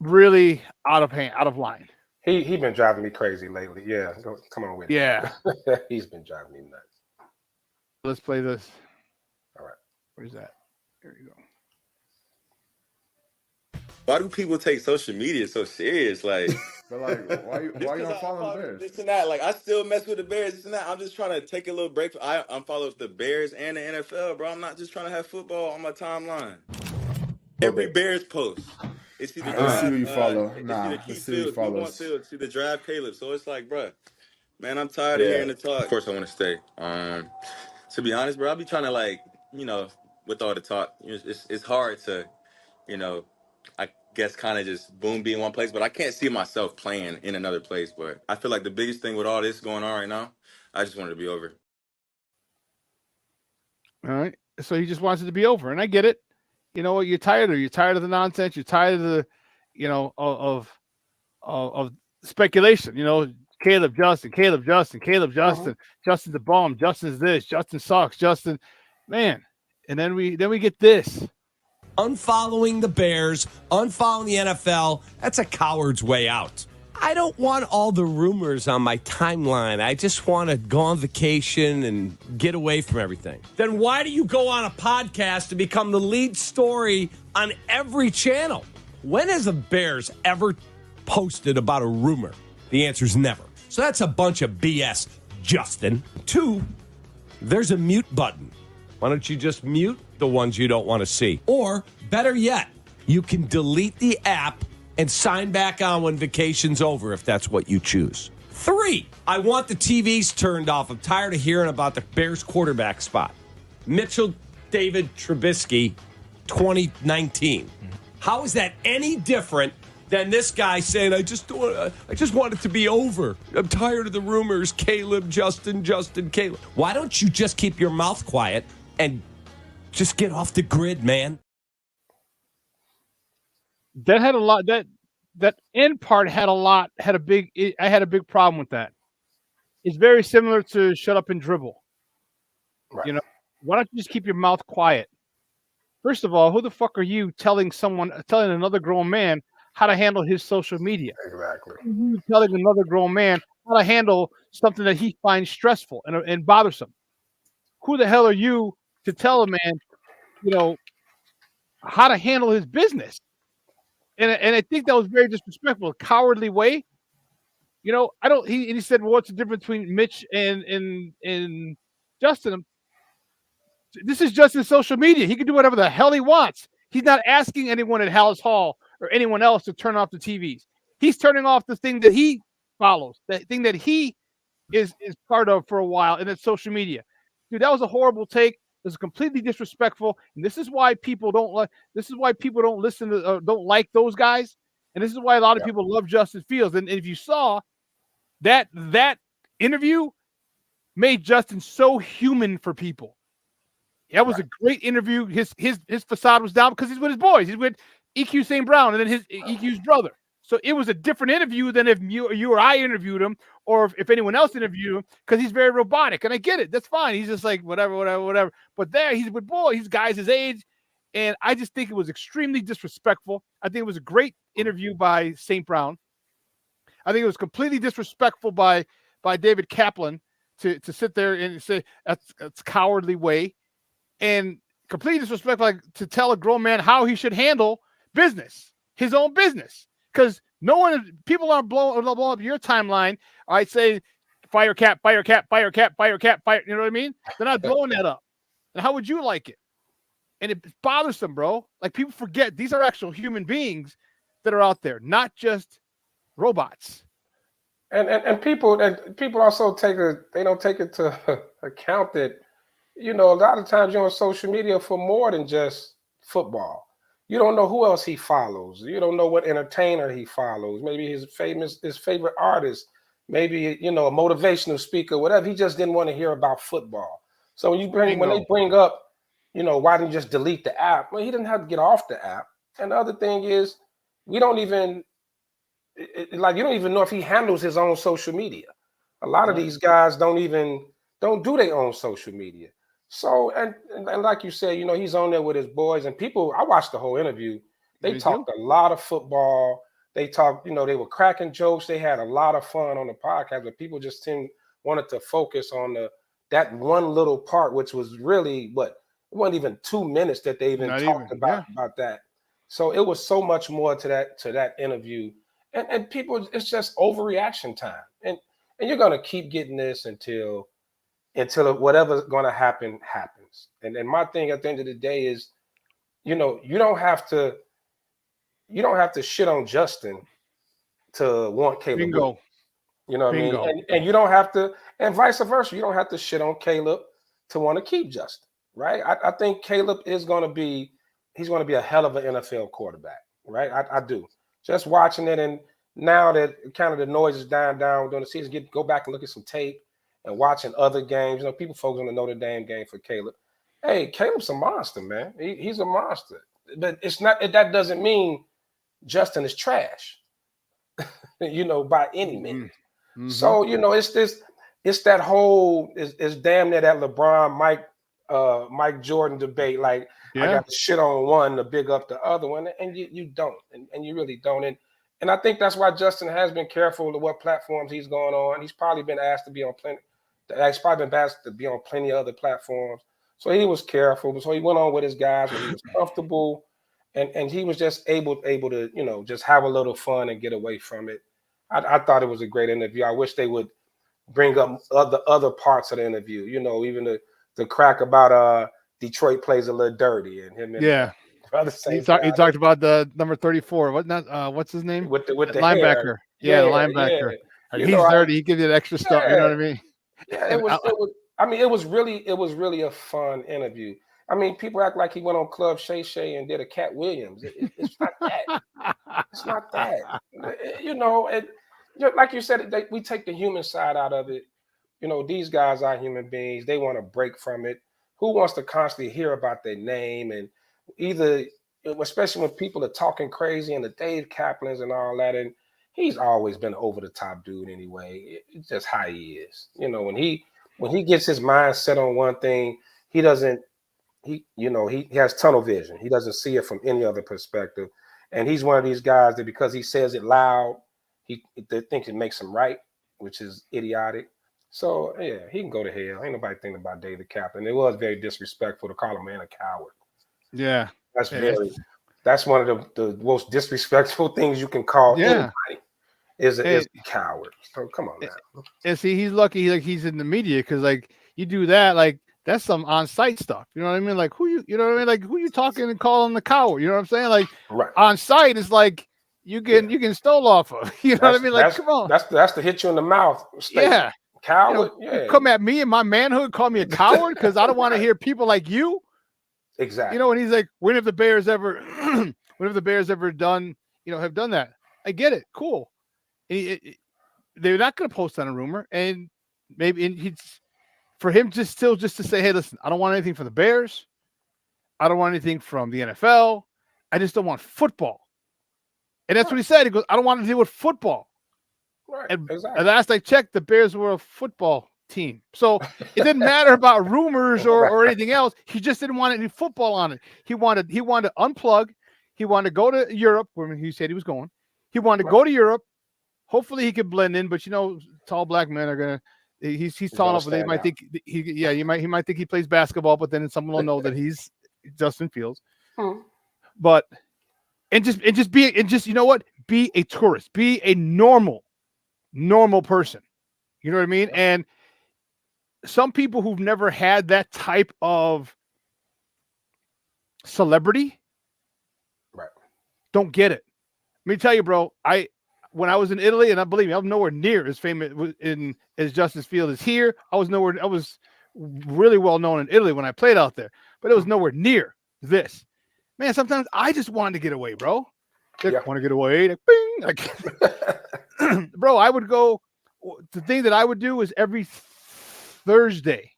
really out of line. He been driving me crazy lately. Yeah, come on with it. Yeah. He's been driving me nuts. Let's play this. All right. Where's that? There you go. Why do people take social media so serious? Like, but like, why you unfollow the Bears? This and that. Like, I still mess with the Bears. This and that. I'm just trying to take a little break. I unfollow the Bears and the NFL, bro. I'm not just trying to have football on my timeline. Every Bears post, it's either let's see who you follow. It's Nah, either let's see who you follow. It's either draft Caleb. So it's like, bro, man, I'm tired of hearing the talk. Of course, I want to stay. To be honest, bro, I'll be trying to with all the talk, it's hard to, I guess kind of just be in one place, but I can't see myself playing in another place. But I feel like the biggest thing with all this going on right now, I just want it to be over. All right. So he just wants it to be over. And I get it. You know what? You're tired of the nonsense. You're tired of the, of speculation, Caleb Justin, Justin's a bomb. Justin's this, Justin sucks, Justin, man. And then we get this. Unfollowing the Bears, unfollowing the NFL, that's a coward's way out. I don't want all the rumors on my timeline. I just want to go on vacation and get away from everything. Then why do you go on a podcast to become the lead story on every channel? When has the Bears ever posted about a rumor? The answer is never. So that's a bunch of BS, Justin. 2, there's a mute button. Why don't you just mute the ones you don't want to see? Or, better yet, you can delete the app and sign back on when vacation's over if that's what you choose. 3, I want the TVs turned off. I'm tired of hearing about the Bears quarterback spot. Mitchell David Trubisky, 2019. How is that any different than this guy saying, I just want it to be over. I'm tired of the rumors. Caleb, Justin, Caleb. Why don't you just keep your mouth quiet and just get off the grid, man? That had a lot. That end part had a big problem with that. It's very similar to shut up and dribble. Right. Why don't you just keep your mouth quiet? First of all, who the fuck are you telling another grown man how to handle his social media? Exactly. You telling another grown man how to handle something that he finds stressful and bothersome. Who the hell are you to tell a man, how to handle his business? And I think that was very disrespectful, a cowardly way. I don't. He said, well, "What's the difference between Mitch and Justin?" This is just his social media. He can do whatever the hell he wants. He's not asking anyone at Hallis Hall or anyone else to turn off the TVs. He's turning off the thing that he follows, the thing that he is part of for a while, and it's social media. Dude, that was a horrible take. It was completely disrespectful, and this is why people don't like. This is why people don't listen to, don't like those guys, and this is why a lot of people love Justin Fields. And if you saw that interview, made Justin so human for people. That was a great interview. His facade was down because he's with his boys. He's with EQ St. Brown and then his EQ's brother. So it was a different interview than if you or I interviewed him, or if anyone else interviewed him, because he's very robotic. And I get it. That's fine. He's just like whatever. But there, he's with boys. He's guys his age. And I just think it was extremely disrespectful. I think it was a great interview by St. Brown. I think it was completely disrespectful by David Kaplan to sit there and say that's cowardly way. And completely disrespectful to tell a grown man how he should handle business, his own business. Because people aren't blowing up your timeline. I say, fire Cap, fire Cap, fire Cap, fire Cap, fire. You know what I mean? They're not blowing that up. And how would you like it? And it's bothersome, bro. Like, people forget these are actual human beings that are out there, not just robots. And people also they don't take it to account that, a lot of times you're on social media for more than just football. You don't know who else he follows. You don't know what entertainer he follows. Maybe his favorite artist, maybe, a motivational speaker, whatever. He just didn't want to hear about football. So when they bring up, why didn't you just delete the app? Well, he didn't have to get off the app. And the other thing is, you don't even know if he handles his own social media. A lot of these guys don't do their own social media. So, and like you said, he's on there with his boys and people. I watched the whole interview. They talked a lot of football. They talked, they were cracking jokes. They had a lot of fun on the podcast, but people just wanted to focus on that one little part, which was really it wasn't even 2 minutes that they even talked about that. So it was so much more to that interview. And people, it's just overreaction time. And you're gonna keep getting this until whatever's gonna happen happens. And my thing at the end of the day is, you don't have to shit on Justin to want Caleb. Bingo. You know what I mean? And you don't have to, and vice versa. You don't have to shit on Caleb to want to keep Justin, right? I think Caleb he's gonna be a hell of an NFL quarterback, right? I do. Just watching it, and now that kind of the noise is dying down during the season, go back and look at some tape and watching other games. People focus on the Notre Dame game for Caleb. Hey, Caleb's a monster, man. He's a monster. But it's not. That doesn't mean Justin is trash, by any means. Mm-hmm. So it's that whole it's damn near that LeBron Mike Jordan debate. Like, I got to shit on one to big up the other one, and you don't, and you really don't. And I think that's why Justin has been careful of what platforms he's going on. He's probably been asked to be on plenty. He's probably been asked to be on plenty of other platforms. So he was careful. So he went on with his guys when he was comfortable, and he was just able to just have a little fun and get away from it. I thought it was a great interview. I wish they would bring up other parts of the interview. Even the crack about Detroit plays a little dirty and him. And he talked about the number 34. What's his name? With the linebacker. Hair. The linebacker. He's dirty. He gives you that extra stuff. You know what I mean? Yeah, it was really a fun interview. I mean, people act like he went on Club Shay Shay and did a Cat Williams. It's not that. It's not that. Like you said, we take the human side out of it. These guys are human beings. They want to break from it. Who wants to constantly hear about their name? And either, especially when people are talking crazy and the Dave Kaplans and all that, and he's always been an over the top dude anyway. It's just how he is. When he gets his mind set on one thing, he doesn't he has tunnel vision. He doesn't see it from any other perspective. And he's one of these guys that because he says it loud, they think it makes him right, which is idiotic. So yeah, he can go to hell. Ain't nobody thinking about David Kaplan. It was very disrespectful to call a man a coward. Yeah. That's one of the most disrespectful things you can call anybody is a coward. So come on now. And see, he's lucky like he's in the media because like you do that, like that's some on-site stuff. You know what I mean? Like you know what I mean? Like who you talking and calling the coward? You know what I'm saying? Like on-site is like you can stole off of. You know what I mean? Like come on. That's to hit you in the mouth. Statement. Yeah. Coward. You come at me and my manhood, call me a coward because I don't want to hear people like you. Exactly. You know, and he's like, when have the Bears ever done, have done that? I get it. Cool. They're not going to post on a rumor. And maybe for him just to say, hey, listen, I don't want anything from the Bears. I don't want anything from the NFL. I just don't want football. And that's what he said. He goes, I don't want to deal with football. Right. And exactly. last I checked, the Bears were a football team. So it didn't matter about rumors or anything else. He just didn't want any football on it. He wanted to unplug. He wanted to go to Europe, where he said he was going. He wanted to go to Europe. Hopefully he could blend in, but tall black men are gonna. He's tall enough. They might think he might think he plays basketball, but then someone will know that he's Justin Fields. But be a tourist, be a normal person. You know what I mean? And some people who've never had that type of celebrity don't get it. Let me tell you, bro, when I was in Italy, and I believe me, I'm nowhere near as famous as Justin Fields is here. I was really well known in Italy when I played out there, but it was nowhere near this. Man, sometimes I just wanted to get away, bro. Want to get away? Like, bing! Like, bro, I would go. The thing that I would do is every Thursday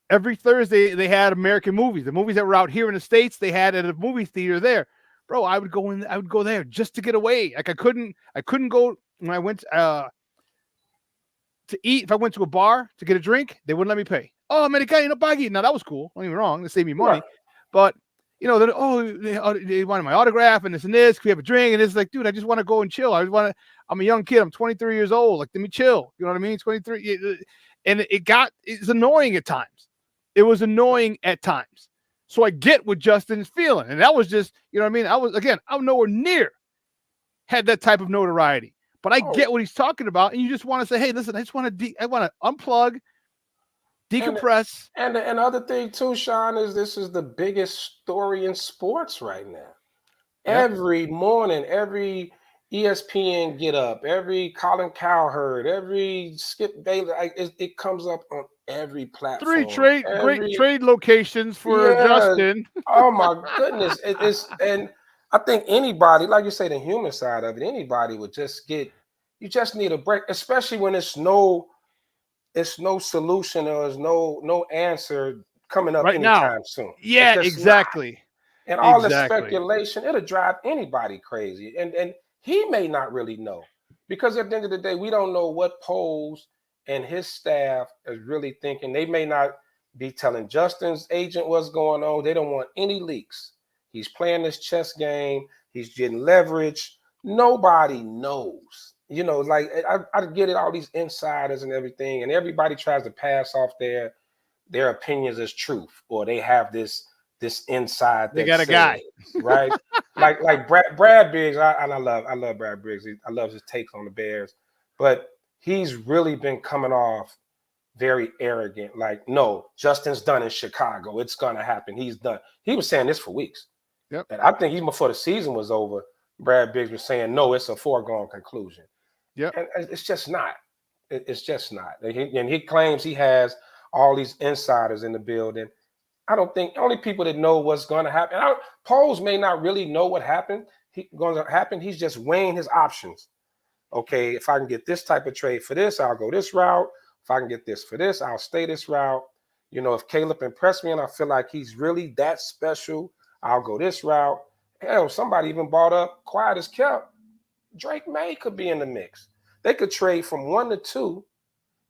they had American movies. The movies that were out here in the States, they had at a movie theater there. Bro, I would go there just to get away. Like I couldn't go when I went to eat. If I went to a bar to get a drink, they wouldn't let me pay. Oh, Americano paghi. Now that was cool. Don't get me wrong. They saved me money. But they wanted my autograph and this and this. Can we have a drink? And it's like, dude, I just want to go and chill. I'm a young kid. I'm 23 years old. Like, let me chill. You know what I mean? 23. And it's annoying at times. It was annoying at times. So I get what Justin's feeling. And that was just, you know what I mean? I'm nowhere near had that type of notoriety. But I get what he's talking about. And you just want to say, hey, listen, I want to unplug, decompress. And the other thing too, Shawn, is this is the biggest story in sports right now. Yep. Every morning, every ESPN get up, every Colin Cowherd, every Skip Bayless, it comes up on every platform. Great trade locations for Justin. Oh my goodness. And I think anybody, like you say, the human side of it, anybody would you just need a break, especially when it's no solution or there's no answer coming up anytime soon. Yeah, exactly. And all the speculation, it'll drive anybody crazy. And he may not really know, because at the end of the day, we don't know what Poles and his staff is really thinking. They may not be telling Justin's agent what's going on. They don't want any leaks. He's playing this chess game. He's getting leverage. Nobody knows. Like I get it, all these insiders and everything, and everybody tries to pass off their opinions as truth, or they have this inside. They got a guy, right? like Brad Biggs. I love Brad Biggs. I love his takes on the Bears, but he's really been coming off very arrogant. Like, no, Justin's done in Chicago. It's gonna happen. He's done. He was saying this for weeks. Yep. And I think even before the season was over, Brad Biggs was saying, no, it's a foregone conclusion. Yeah, and it's just not. It's just not. And he claims he has all these insiders in the building. I don't think only people that know what's going to happen. Poles may not really know what going to happen. He's just weighing his options. Okay, if I can get this type of trade for this, I'll go this route. If I can get this for this, I'll stay this route. If Caleb impressed me and I feel like he's really that special, I'll go this route. Hell, somebody even brought up, quiet as kept, Drake May could be in the mix. They could trade from 1 to 2.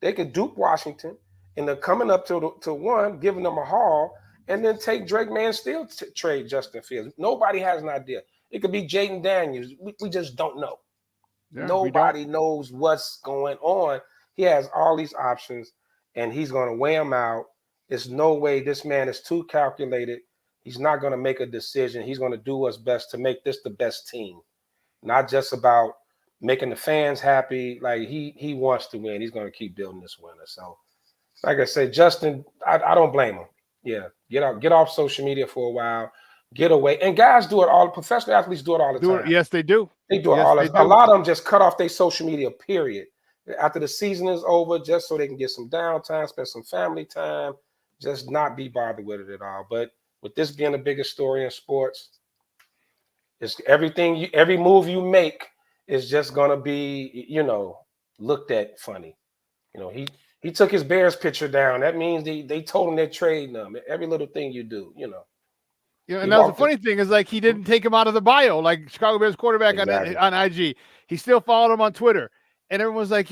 They could dupe Washington, and they're coming up to 1, giving them a haul, and then take Drake May and still trade Justin Fields. Nobody has an idea. It could be Jaden Daniels. We just don't know. Yeah, Nobody knows what's going on. He has all these options, and he's going to weigh them out. There's no way this man is too calculated. He's not going to make a decision. He's going to do what's best to make this the best team, not just about making the fans happy. Like he wants to win. He's going to keep building this winner. So, like I said, Justin, I don't blame him. Yeah, get off social media for a while, get away. And guys do it all. Professional athletes do it all the time. Yes, they do. They do it all. A lot of them just cut off their social media. Period. After the season is over, just so they can get some downtime, spend some family time, just not be bothered with it at all. But with this being the biggest story in sports, it's everything. Every move you make is just gonna be, looked at funny. He took his Bears picture down. That means they told him they're trading him. Every little thing you do, Yeah, and that was the funny thing is like he didn't take him out of the bio, like Chicago Bears quarterback on IG. He still followed him on Twitter, and everyone's like,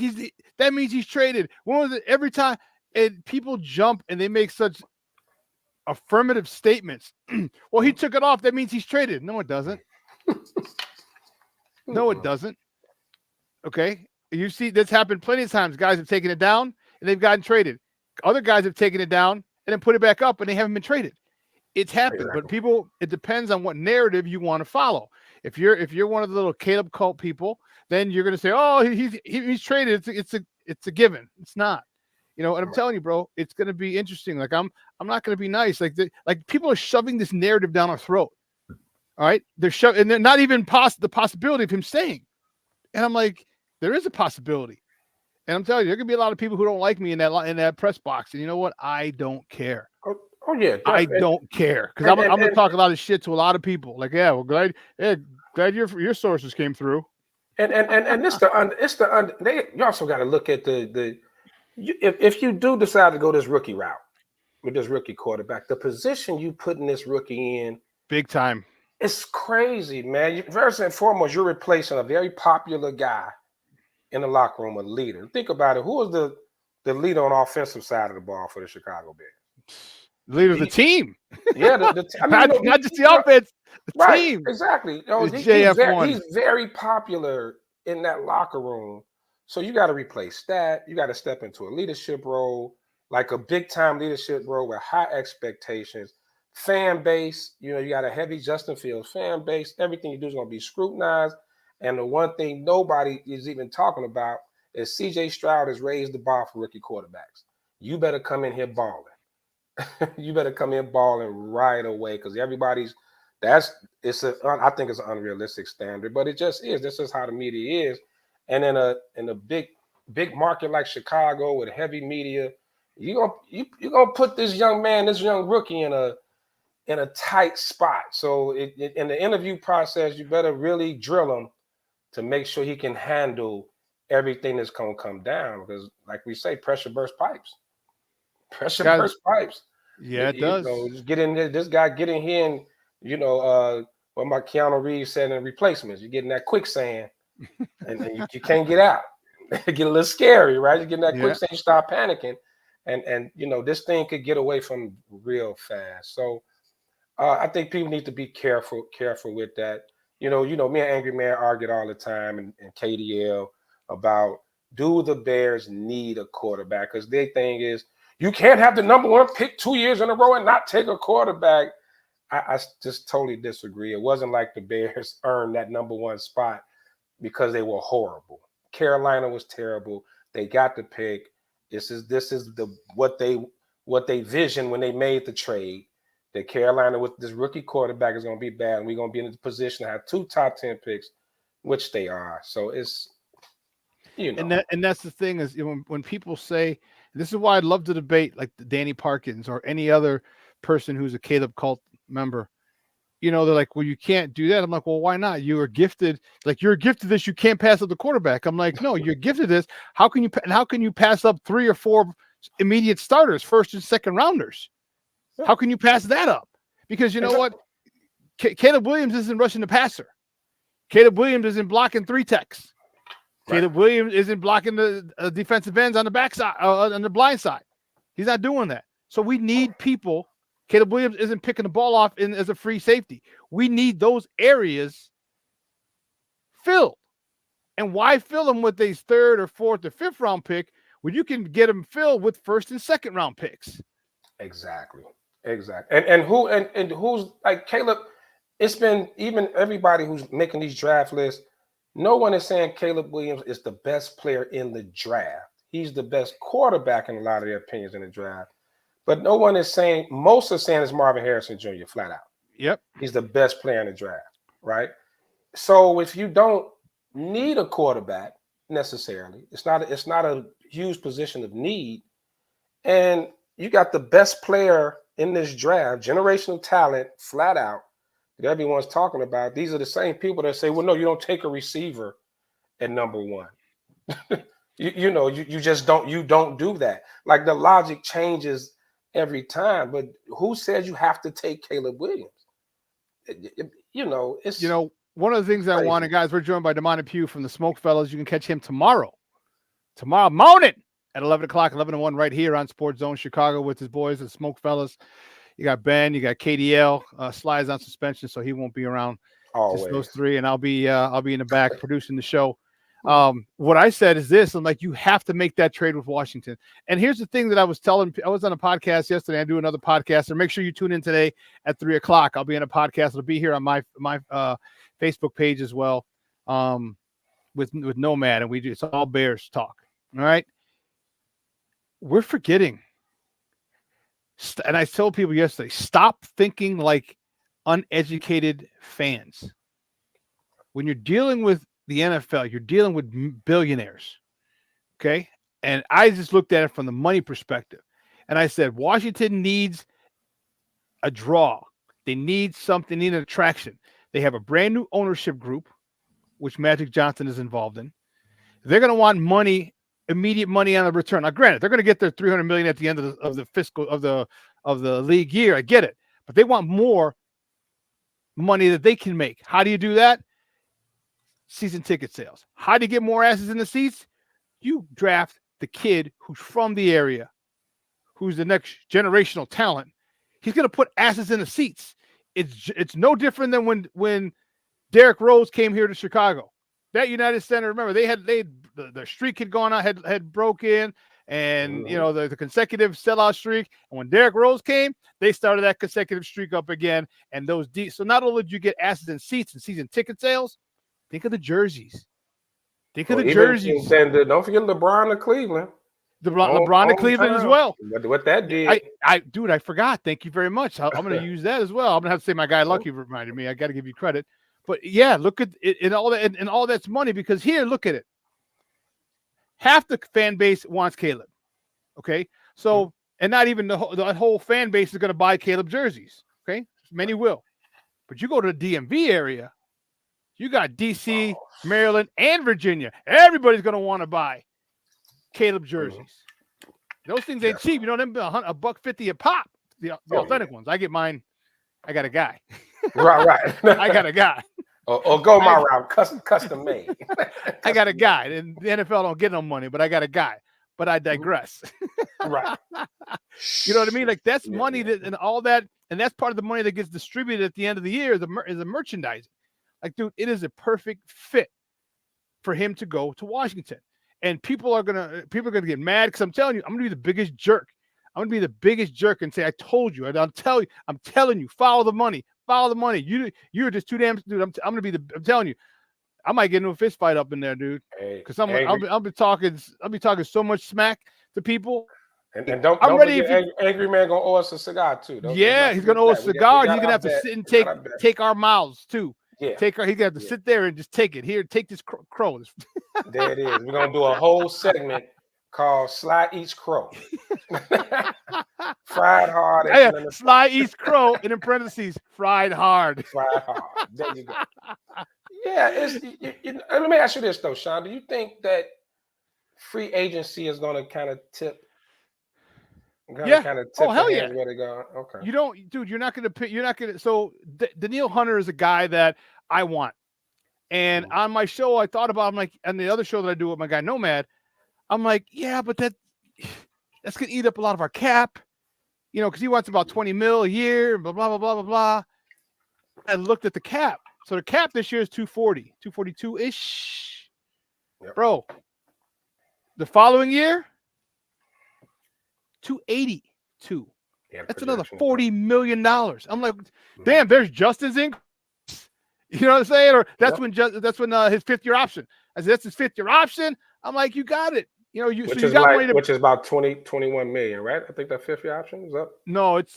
that means he's traded. When was it? Every time, and people jump and they make such affirmative statements. Well, he took it off. That means he's traded. No, it doesn't. No, it doesn't. Okay, you see this happen plenty of times. Guys have taken it down and they've gotten traded. Other guys have taken it down and then put it back up and they haven't been traded. It's happened, but it depends on what narrative you want to follow. If you're one of the little Caleb cult people, then you're going to say, "Oh, he's traded. It's a given." It's not, and I'm telling you, bro, it's going to be interesting. Like I'm not going to be nice. Like people are shoving this narrative down our throat. All right, and they're not even the possibility of him staying. And I'm like, there is a possibility. And I'm telling you, there could be a lot of people who don't like me in that press box. And you know what? I don't care. Oh yeah, I don't care because I'm gonna talk a lot of shit to a lot of people. Like, yeah, well, glad your sources came through. And you also got to look at if you do decide to go this rookie route with this rookie quarterback, the position you putting this rookie in, big time. It's crazy, man. First and foremost, you're replacing a very popular guy in the locker room, a leader. Think about it. Who was the leader on the offensive side of the ball for the Chicago Bears? Leader of the team. Yeah, not just the offense, the team. Exactly. He's very popular in that locker room. So you got to replace that. You got to step into a leadership role, like a big-time leadership role with high expectations. Fan base, you got a heavy Justin Fields fan base. Everything you do is going to be scrutinized. And the one thing nobody is even talking about is C.J. Stroud has raised the bar for rookie quarterbacks. You better come in here balling. You better come in balling right away because I think it's an unrealistic standard, but it just is. This is how the media is. And in a big market like Chicago with heavy media, you're gonna put this young rookie in a tight spot. So in the interview process, you better really drill him to make sure he can handle everything that's gonna come down. Because like we say, pressure bursts pipes. Burst pipes. Yeah, it does. Just get in there. This guy get in here and what my Keanu Reeves said in Replacements. You get in that quicksand and you can't get out. It get a little scary, right? You get in that quicksand, you start panicking, and this thing could get away from real fast. So I think people need to be careful with that. Me and Angry Man argued all the time and KDL about, do the Bears need a quarterback? Because their thing is, you can't have the number one pick 2 years in a row and not take a quarterback. I just totally disagree. It wasn't like the Bears earned that number one spot because they were horrible. Carolina was terrible. They got the pick. This is what they visioned when they made the trade. That Carolina with this rookie quarterback is going to be bad, and we're going to be in a position to have 2 top 10 picks, which they are. So it's and that's the thing is when people say, this is why I'd love to debate like Danny Parkins or any other person who's a Caleb cult member. They're like, well, you can't do that. I'm like, well, why not? You are gifted. Like, you're gifted this. You can't pass up the quarterback. I'm like, no, you're gifted this. How can you pass up 3 or 4 immediate starters, first and second rounders? How can you pass that up? Because you know what? Caleb Williams isn't rushing the passer. Caleb Williams isn't blocking 3 techs. Caleb Williams isn't blocking the defensive ends on the backside, on the blind side. He's not doing that. So we need people Caleb Williams isn't picking the ball off as a free safety. We need those areas filled. And why fill them with a 3rd or 4th or 5th round pick when you can get them filled with 1st and 2nd round picks? Exactly. And who's like Caleb? It's been even everybody who's making these draft lists. No one is saying Caleb Williams is the best player in the draft. He's the best quarterback in a lot of their opinions in the draft. But no one is saying, most are saying it's Marvin Harrison Jr. flat out. Yep. He's the best player in the draft, right? So if you don't need a quarterback necessarily, it's not a huge position of need, and you got the best player in this draft, generational talent, flat out, that everyone's talking about. These are the same people that say, well, no, you don't take a receiver at number 1. you just don't do that. Like the logic changes every time, but who says you have to take Caleb Williams? It's one of the things I wanted, guys, we're joined by Damani Pugh from the Smoke Fellas. You can catch him tomorrow morning at 11 o'clock, 11 to 1 right here on Sports Zone Chicago with his boys, the Smoke Fellas. You got Ben, you got KDL, Sly's on suspension, so he won't be around. Always. Just those 3, and I'll be in the back producing the show. What I said is this: I'm like, you have to make that trade with Washington. And here's the thing that I was on a podcast yesterday. I do another podcast, so make sure you tune in today at 3 o'clock. I'll be in a podcast. It'll be here on my Facebook page as well, with Nomad, and it's all Bears talk. All right, we're forgetting. And I told people yesterday, stop thinking like uneducated fans. When you're dealing with the NFL, you're dealing with billionaires. Okay. And I just looked at it from the money perspective. And I said, Washington needs a draw. They need something, need an attraction. They have a brand new ownership group, which Magic Johnson is involved in. They're going to want money, immediate money on the return. Now, granted, they're going to get their $300 million at the end of the fiscal of the league year. I get it, but they want more money that they can make. How do you do that? Season ticket sales. How do you get more asses in the seats? You draft the kid who's from the area, who's the next generational talent. He's going to put asses in the seats. It's no different than when Derrick Rose came here to Chicago. That United Center, remember, the streak had gone out, had broken, and the consecutive sellout streak. And when Derrick Rose came, they started that consecutive streak up again. And so not only did you get asses in seats and season ticket sales, think of the jerseys. Think of the jerseys. And don't forget LeBron to Cleveland. LeBron to Cleveland as well. What that did. I forgot. Thank you very much. I'm going to use that as well. I'm going to have to say my guy Lucky reminded me. I got to give you credit. But yeah, look at it and all that, and all that's money, because here, look at it. Half the fan base wants Caleb. Okay. So, and not even the whole fan base is going to buy Caleb jerseys. Okay. Many will. But you go to the DMV area, you got DC, Maryland, and Virginia. Everybody's going to want to buy Caleb jerseys. Those things ain't cheap. You know, them $150 a pop. The authentic ones. I get mine. I got a guy. Right. I got a guy. Or go my route, custom made. I got a guy. And the NFL don't get no money, but I got a guy. But I digress. Right. You know what I mean? Like, that's money and all that. And that's part of the money that gets distributed at the end of the year is the merchandising. Like, dude, it is a perfect fit for him to go to Washington. And people are gonna get mad because I'm telling you, I'm gonna be the biggest jerk. I'm gonna be the biggest jerk and say, I told you. And I'm telling you, follow the money. Follow the money. You're just too damn, dude. I'm telling you, I might get into a fist fight up in there, dude. Because I'll be talking so much smack to people. And don't forget, Angry Man gonna owe us a cigar too. He's gonna owe us a cigar. He's gonna have to sit and take our mouths too. Yeah, he's gonna have to sit there and just take it. Here, take this crow. There it is. We're gonna do a whole segment called Sly Eats Crow. Fried hard. Yeah, Sly Eats Crow, and in parentheses, fried hard. Fried hard. There you go. Yeah, let me ask you this though, Shawn. Do you think that free agency is gonna kind of tip? Hell yeah. Where they go. Okay. You don't, dude. You're not gonna pick. You're not gonna. So Daniil Hunter is a guy that I want. And on my show, I thought about, I'm like, and the other show that I do with my guy Nomad, I'm like, yeah, but that's gonna eat up a lot of our cap. because he wants about 20 mil a year, blah, blah, blah, blah, blah, blah. I looked at the cap. So the cap this year is 240, 242-ish. Yep. Bro, the following year, 282. Yeah, That's another projection. $40 million. I'm like, damn, there's Justin's income. You know what I'm saying? Or that's when his 5th-year option. I said, that's his 5th-year option. I'm like, you got it. Which you is got money to, which is about 21 million, right? I think that 5th-year option is up. No, it's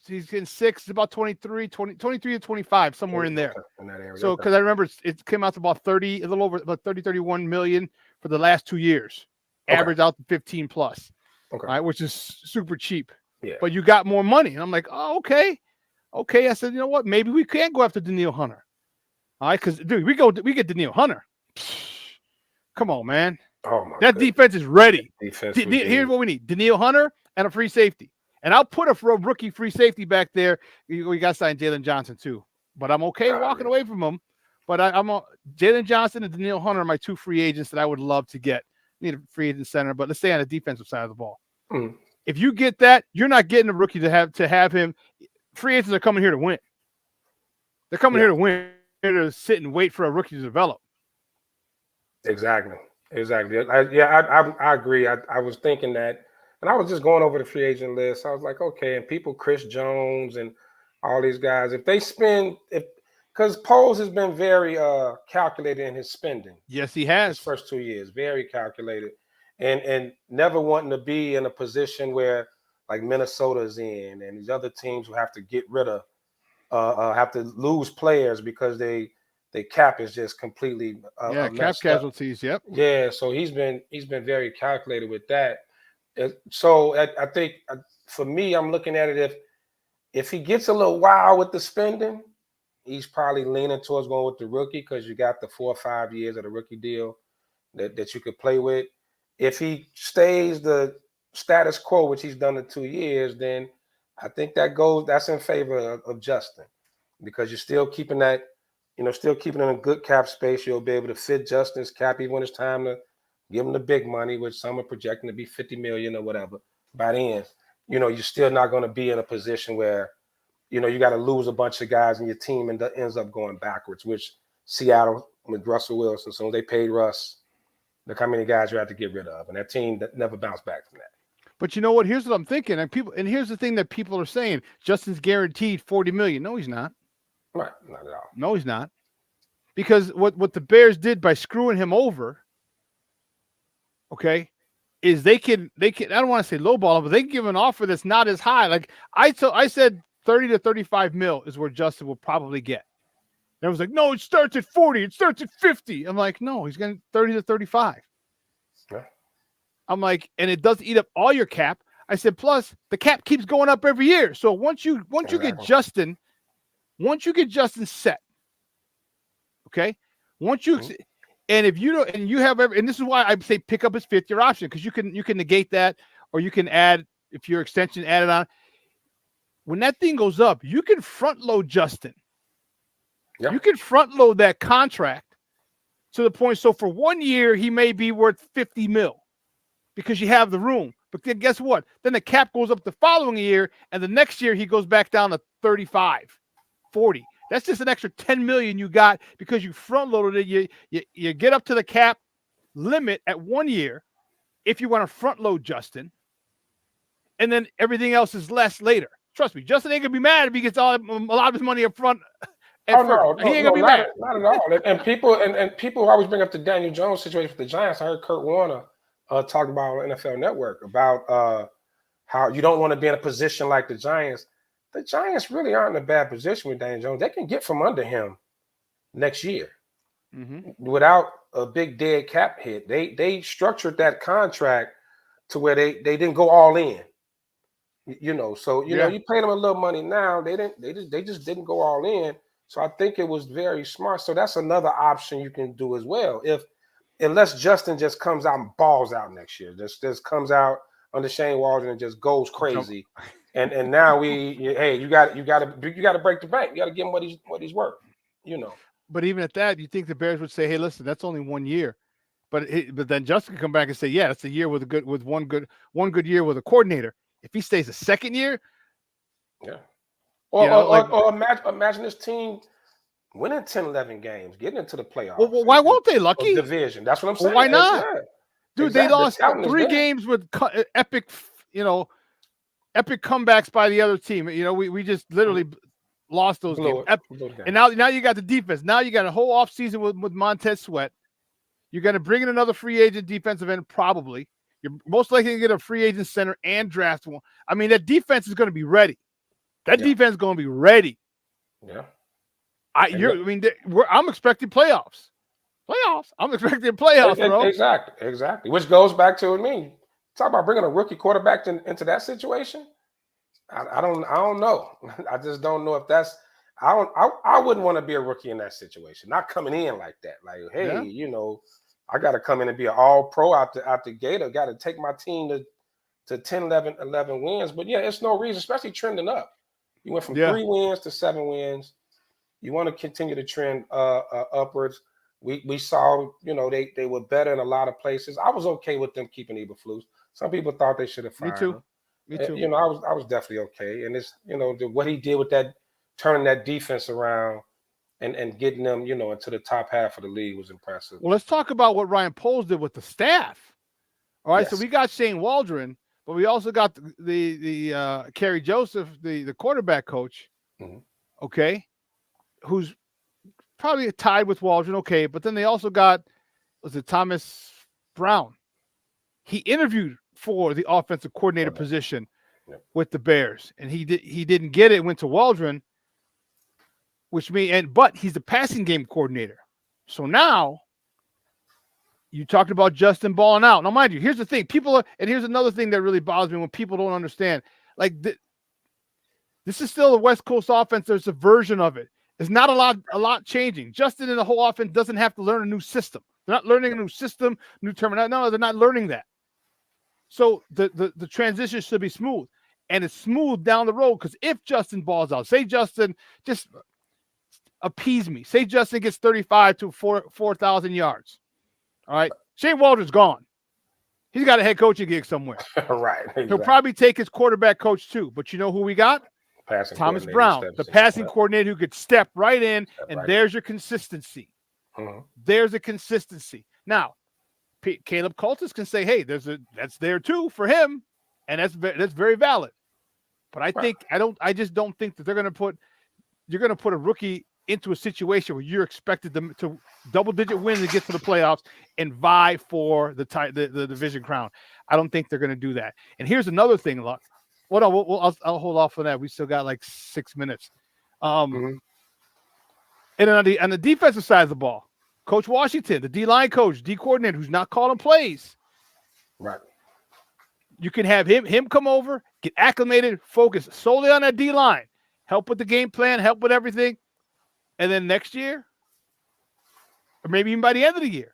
he's getting 6, it's about 23 to 25, somewhere in there. In that area. So because I remember it came out to about 30, a little over about 31 million for the last 2 years. Average out to 15 plus. Okay. Right, which is super cheap. Yeah. But you got more money. And I'm like, oh, okay. Okay. I said, you know what? Maybe we can't go after Daniil Hunter. All right, because dude, we get Daniil Hunter. Come on, man. Oh my that defense is ready. Here's what we need: Daniil Hunter and a free safety. And I'll put a rookie free safety back there. We got to sign Jalen Johnson too. But I'm okay walking away from him. But I'm Jalen Johnson and Daniil Hunter are my 2 free agents that I would love to get. Need a free agent center, but let's stay on the defensive side of the ball. Mm. If you get that, you're not getting a rookie to have him. Free agents are coming here to win. They're coming here to win. Here to sit and wait for a rookie to develop. Exactly. I agree. I was thinking that, and I was just going over the free agent list. I was like, okay, and people, Chris Jones and all these guys, if they spend, because Poles has been very calculated in his spending. Yes, he has. His first 2 years, very calculated, and never wanting to be in a position where like Minnesota's in, and these other teams will have to get rid of, have to lose players because they cap is just completely cap casualties. Yep. Yeah, so he's been very calculated with that. So I think for me, I'm looking at it if he gets a little wild with the spending, he's probably leaning towards going with the rookie because you got the 4 or 5 years of the rookie deal that you could play with. If he stays the status quo, which he's done in 2 years, then I think that's in favor of Justin, because you're still keeping that, still keeping him in good cap space. You'll be able to fit Justin's cap even when it's time to give him the big money, which some are projecting to be 50 million or whatever. By then, you're still not going to be in a position where, you got to lose a bunch of guys and your team ends up going backwards, which Seattle with Russell Wilson. So they paid Russ. Look how many guys you have to get rid of, and that team that never bounced back from that. But you know what? Here's what I'm thinking, and here's the thing that people are saying: Justin's guaranteed $40 million. No, he's not. Right, not at all. No, he's not. Because what the Bears did by screwing him over, okay, is they can I don't want to say lowball him, but they can give an offer that's not as high. Like I said 30 to 35 mil is where Justin will probably get. And I was like, no, it starts at 40, it starts at 50. I'm like, no, he's getting 30 to 35. Yeah. I'm like, and it does eat up all your cap. I said, plus the cap keeps going up every year. So once you get Justin set, okay, and if you don't, and you have and this is why I say pick up his 5th-year option, because you can negate that, or you can add, if your extension added on. When that thing goes up, you can front load Justin. Yep. You can front load that contract to the point. So for 1 year, he may be worth 50 mil because you have the room. But then guess what? Then the cap goes up the following year, and the next year he goes back down to 35, 40. That's just an extra 10 million you got because you front loaded it. You get up to the cap limit at 1 year if you want to front load Justin, and then everything else is less later. Trust me, Justin ain't gonna be mad if he gets a lot of his money up front. He ain't gonna be mad. Not at all. And people always bring up the Daniel Jones situation with the Giants. I heard Kurt Warner talk about on NFL Network about how you don't want to be in a position like the Giants. The Giants really aren't in a bad position with Daniel Jones. They can get from under him next year without a big dead cap hit. They structured that contract to where they didn't go all in. So you pay them a little money now. They just didn't go all in. So I think it was very smart. So that's another option you can do as well. Unless Justin just comes out and balls out next year, just comes out under Shane Waldron and just goes crazy. And now you got to break the bank. You got to give him what he's worth. But even at that, you think the Bears would say, "Hey, listen, that's only 1 year," but then Justin could come back and say, "Yeah, that's a year with one good year with a coordinator." If he stays a second year, yeah. Or Imagine this team winning 10, 11 games, getting into the playoffs. Well, why won't they, Lucky? Division. That's what I'm saying. Well, why not? Yeah. Dude, Exactly. they lost 3 games with epic comebacks by the other team. We just literally lost those games. And now you got the defense. Now you got a whole offseason with Montez Sweat. You're going to bring in another free agent defensive end, probably. You're most likely going to get a free agent center and draft one. I mean, that defense is going to be ready. Defense is going to be ready. Yeah. I'm expecting playoffs. I'm expecting playoffs, bro. Exactly. Which goes back to me. Talk about bringing a rookie quarterback into that situation. I don't know. I just don't know if that's. I wouldn't want to be a rookie in that situation. Not coming in like that. Like, hey, I got to come in and be an all pro out the gate. I got to take my team to 10, 11 wins. But yeah, it's no reason, especially trending up. You went from 3 wins to 7 wins. You want to continue to trend upwards. We saw, they were better in a lot of places. I was okay with them keeping Eberflus. Some people thought they should have fired him. Me too. I was definitely okay. And it's, what he did with that, turning that defense around and getting them, into the top half of the league was impressive. Well, let's talk about what Ryan Poles did with the staff. All right, so we got Shane Waldron, but we also got the Kerry Joseph, the quarterback coach. Mm-hmm. Okay, who's probably tied with Waldron. Okay, but then they also got Thomas Brown. He interviewed for the offensive coordinator position with the Bears, and he didn't get it. Went to Waldron, but he's the passing game coordinator. So now you talked about Justin balling out. Now, mind you, here's the thing: and here's another thing that really bothers me when people don't understand. Like this is still a West Coast offense. There's a version of it. There's not a lot changing. Justin and the whole offense doesn't have to learn a new system. They're not learning a new system, new terminology. No, they're not learning that. So the transition should be smooth, and it's smooth down the road. Because if Justin balls out, say Justin just appease me. Say Justin gets 35 to 4,000 yards. All right, Shane Waldron's gone. He's got a head coaching gig somewhere. Right. Exactly. He'll probably take his quarterback coach too. But you know who we got? Thomas Brown, the passing coordinator who could step right in, and there's your consistency. Mm-hmm. There's a consistency. Now, Caleb Cultis can say, "Hey, that's there too for him," and that's very valid. But I just don't think that you're going to put a rookie into a situation where you're expected them to double-digit wins and get to the playoffs and vie for the division crown. I don't think they're going to do that. And here's another thing, Luck. I'll hold off on that. We still got like 6 minutes. And then on the defensive side of the ball, Coach Washington, the D-line coach, D coordinator, who's not calling plays. Right. You can have him come over, get acclimated, focus solely on that D-line, help with the game plan, help with everything. And then next year, or maybe even by the end of the year,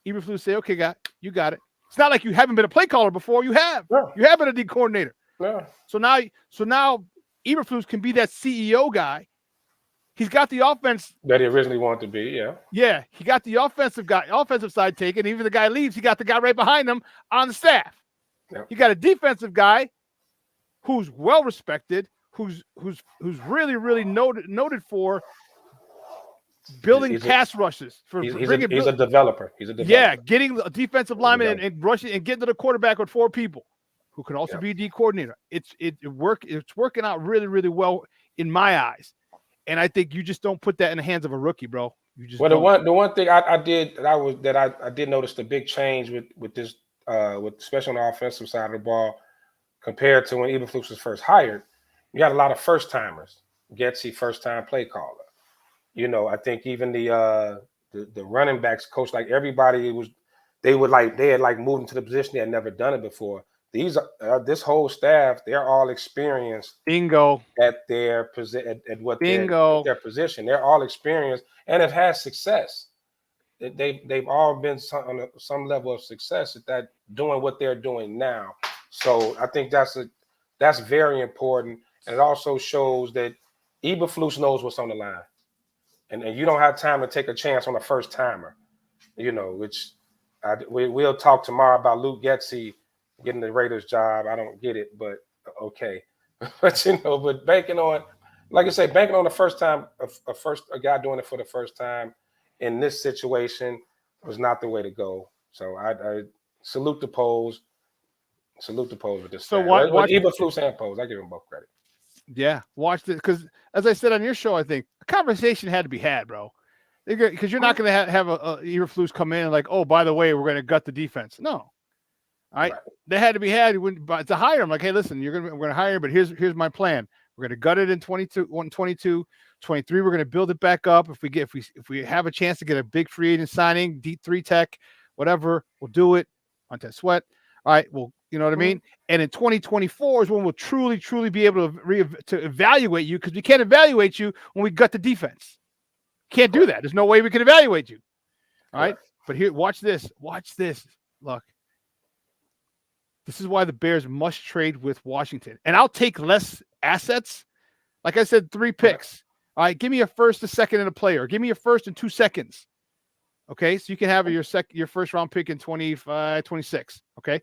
Eberflus say, "Okay, guy, you got it." It's not like you haven't been a play caller before. You have. Yeah. You have been a D coordinator. Yeah. So now Eberflus can be that CEO guy. He's got the offense that he originally wanted to be. Yeah. Yeah. He got the offensive side taken. Even if the guy leaves, he got the guy right behind him on the staff. Yep. You got a defensive guy who's well respected, who's really, really noted for building pass rushes. He's a developer. Yeah, getting a defensive lineman and rushing and getting to the quarterback with 4 people who can also be a D coordinator. It's working out really, really well in my eyes. And I think you just don't put that in the hands of a rookie, bro. You just the one thing I did notice the big change with this especially on the offensive side of the ball compared to when Eberflus was first hired. You got a lot of first timers. Getsy, first time play caller. I think even the running backs coach, like everybody they had moved into the position. They had never done it before. This whole staff, they're all experienced. Bingo. At their their position. They're all experienced and have had success. They've all been on some level of success at that, doing what they're doing now. So I think that's very important, and it also shows that Eberflus knows what's on the line, and you don't have time to take a chance on a first timer. Which we'll talk tomorrow about Luke Getsy getting the Raiders job. I don't get it, but okay. But but banking on, like I say, banking on the first time, a guy doing it for the first time in this situation was not the way to go. So I salute the polls. Salute the polls with this. So watch watch Flus and polls. I give them both credit. Yeah, watch this because, as I said on your show, I think a conversation had to be had, bro. Because you're not going to have a Eberflus come in and like, oh, by the way, we're going to gut the defense. No, all right. They had to be had to hire him. Like, hey, listen, we're going to hire him, but here's my plan. We're going to gut it in 22, 23. We're going to build it back up. If we have a chance to get a big free agent signing, D3 tech, whatever, we'll do it. Montez Sweat. All right. Well, you know what I mean? And in 2024 is when we'll truly, truly be able to evaluate you, because we can't evaluate you when we gut the defense. Can't do that. There's no way we can evaluate you. All right. But here, watch this. Watch this. Look. This is why the Bears must trade with Washington. And I'll take less assets. Like I said, 3 picks. All right. Give me a first, a second, and a player. Give me a first and 2 seconds. Okay. So you can have your first round pick in 26. Okay.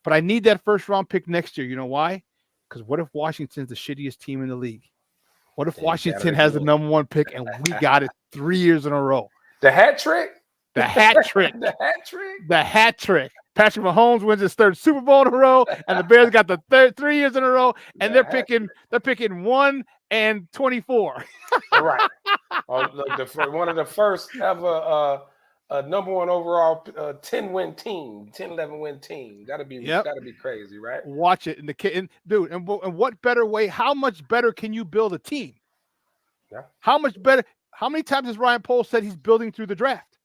But I need that first round pick next year. You know why? Because what if Washington's the shittiest team in the league? What if Washington has the number 1 pick and we got it 3 years in a row? The hat trick? The hat trick. The hat trick? The hat trick. Patrick Mahomes wins his 3rd Super Bowl in a row, and the Bears got the 3 years in a row, and they're picking 1 and 24. Right. One of the first ever number 1 overall 10-win team, 10-11-win team. That'd be crazy, right? Watch it. And what better way? How much better can you build a team? Yeah. How much better? How many times has Ryan Poles said he's building through the draft?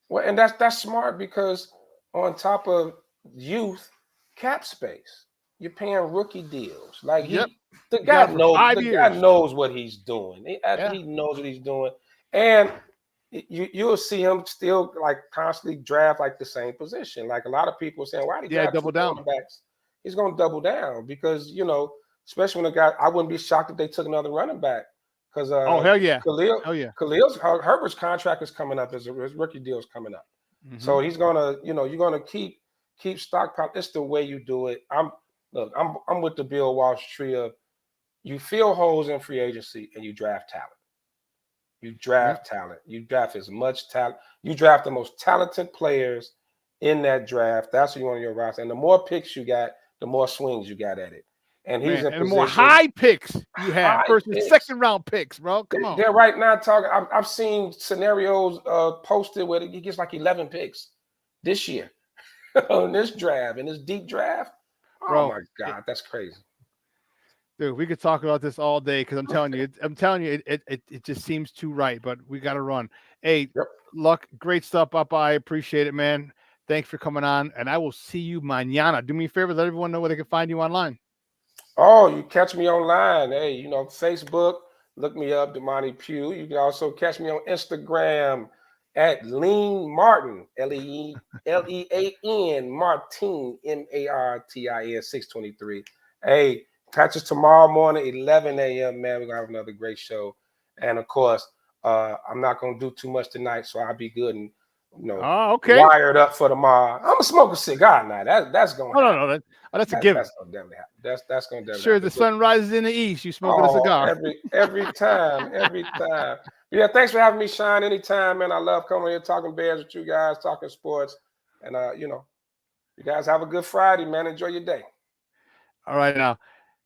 Well, and that's smart, because on top of youth cap space, you're paying rookie deals. Like the guy knows what he's doing. He knows what he's doing, and you'll see him still like constantly draft like the same position. Like a lot of people are saying, why did he draft double down? He's going to double down because, especially when a guy, I wouldn't be shocked if they took another running back. Because hell yeah, Herbert's contract is coming up, his rookie deal is coming up. Mm-hmm. So he's gonna, you're gonna keep stockpile. It's the way you do it. I'm with the Bill Walsh tree of you fill holes in free agency and you draft talent. You draft talent. You draft as much talent. You draft the most talented players in that draft. That's what you want on your roster. And the more picks you got, the more swings you got at it. And he's and the more high picks you have versus second round picks, bro. Come on. They're right now talking. I've seen scenarios posted where he gets like 11 picks this year on this draft, in this deep draft. Bro, oh my God, that's crazy. Dude, we could talk about this all day because I'm telling you, it just seems too right. But we got to run. Hey, Luck, great stuff, Papa. I appreciate it, man. Thanks for coming on, and I will see you mañana. Do me a favor, let everyone know where they can find you online. Oh, you catch me online. Hey, Facebook, look me up, Damani Pugh. You can also catch me on Instagram at Lean Martin, Lean Martin, Martin 623. Hey, catch us tomorrow morning, 11 a.m., man. We're going to have another great show. And, of course, I'm not going to do too much tonight, so I'll be good and, wired up for tomorrow. I'm going to smoke a cigar now. That's going to happen. No. That's a given. That's going to definitely happen. That's going to definitely happen. Sure, the sun rises in the east. You smoking a cigar. Every time. Yeah, thanks for having me, Shawn. Anytime, man. I love coming here, talking Bears with you guys, talking sports. And, you guys have a good Friday, man. Enjoy your day. All right, now.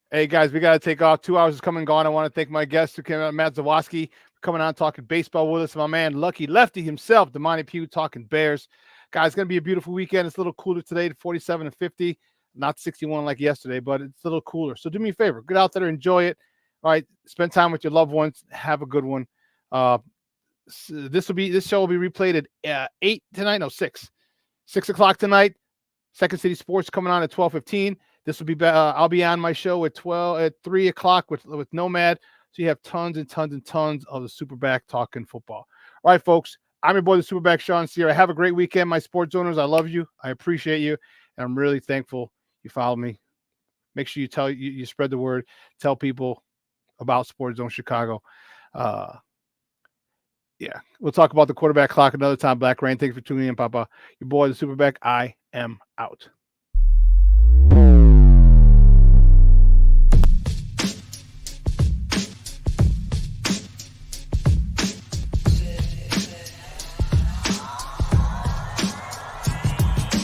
Hey, guys, we got to take off. 2 hours is coming and gone. I want to thank my guest who came out, Matt Zawoski, for coming on talking baseball with us. My man, Lucky Lefty himself, Damani Pugh, talking Bears. Guys, it's going to be a beautiful weekend. It's a little cooler today, 47 and 50. Not 61 like yesterday, but it's a little cooler. So do me a favor. Get out there, enjoy it. All right, spend time with your loved ones. Have a good one. This show will be replayed at 8 tonight. No, 6 o'clock tonight. Second City Sports coming on at 12:15. This will be I'll be on my show at 3 o'clock with Nomad. So you have tons and tons and tons of the SuperBack talking football. All right, folks. I'm your boy, the SuperBack, Shawn Sierra. Have a great weekend, my sports owners. I love you. I appreciate you, and I'm really thankful you follow me. Make sure you spread the word. Tell people about Sports Zone Chicago. We'll talk about the quarterback clock another time. Black Rain, thanks for tuning in, Papa. Your boy, the SuperBack. I am out.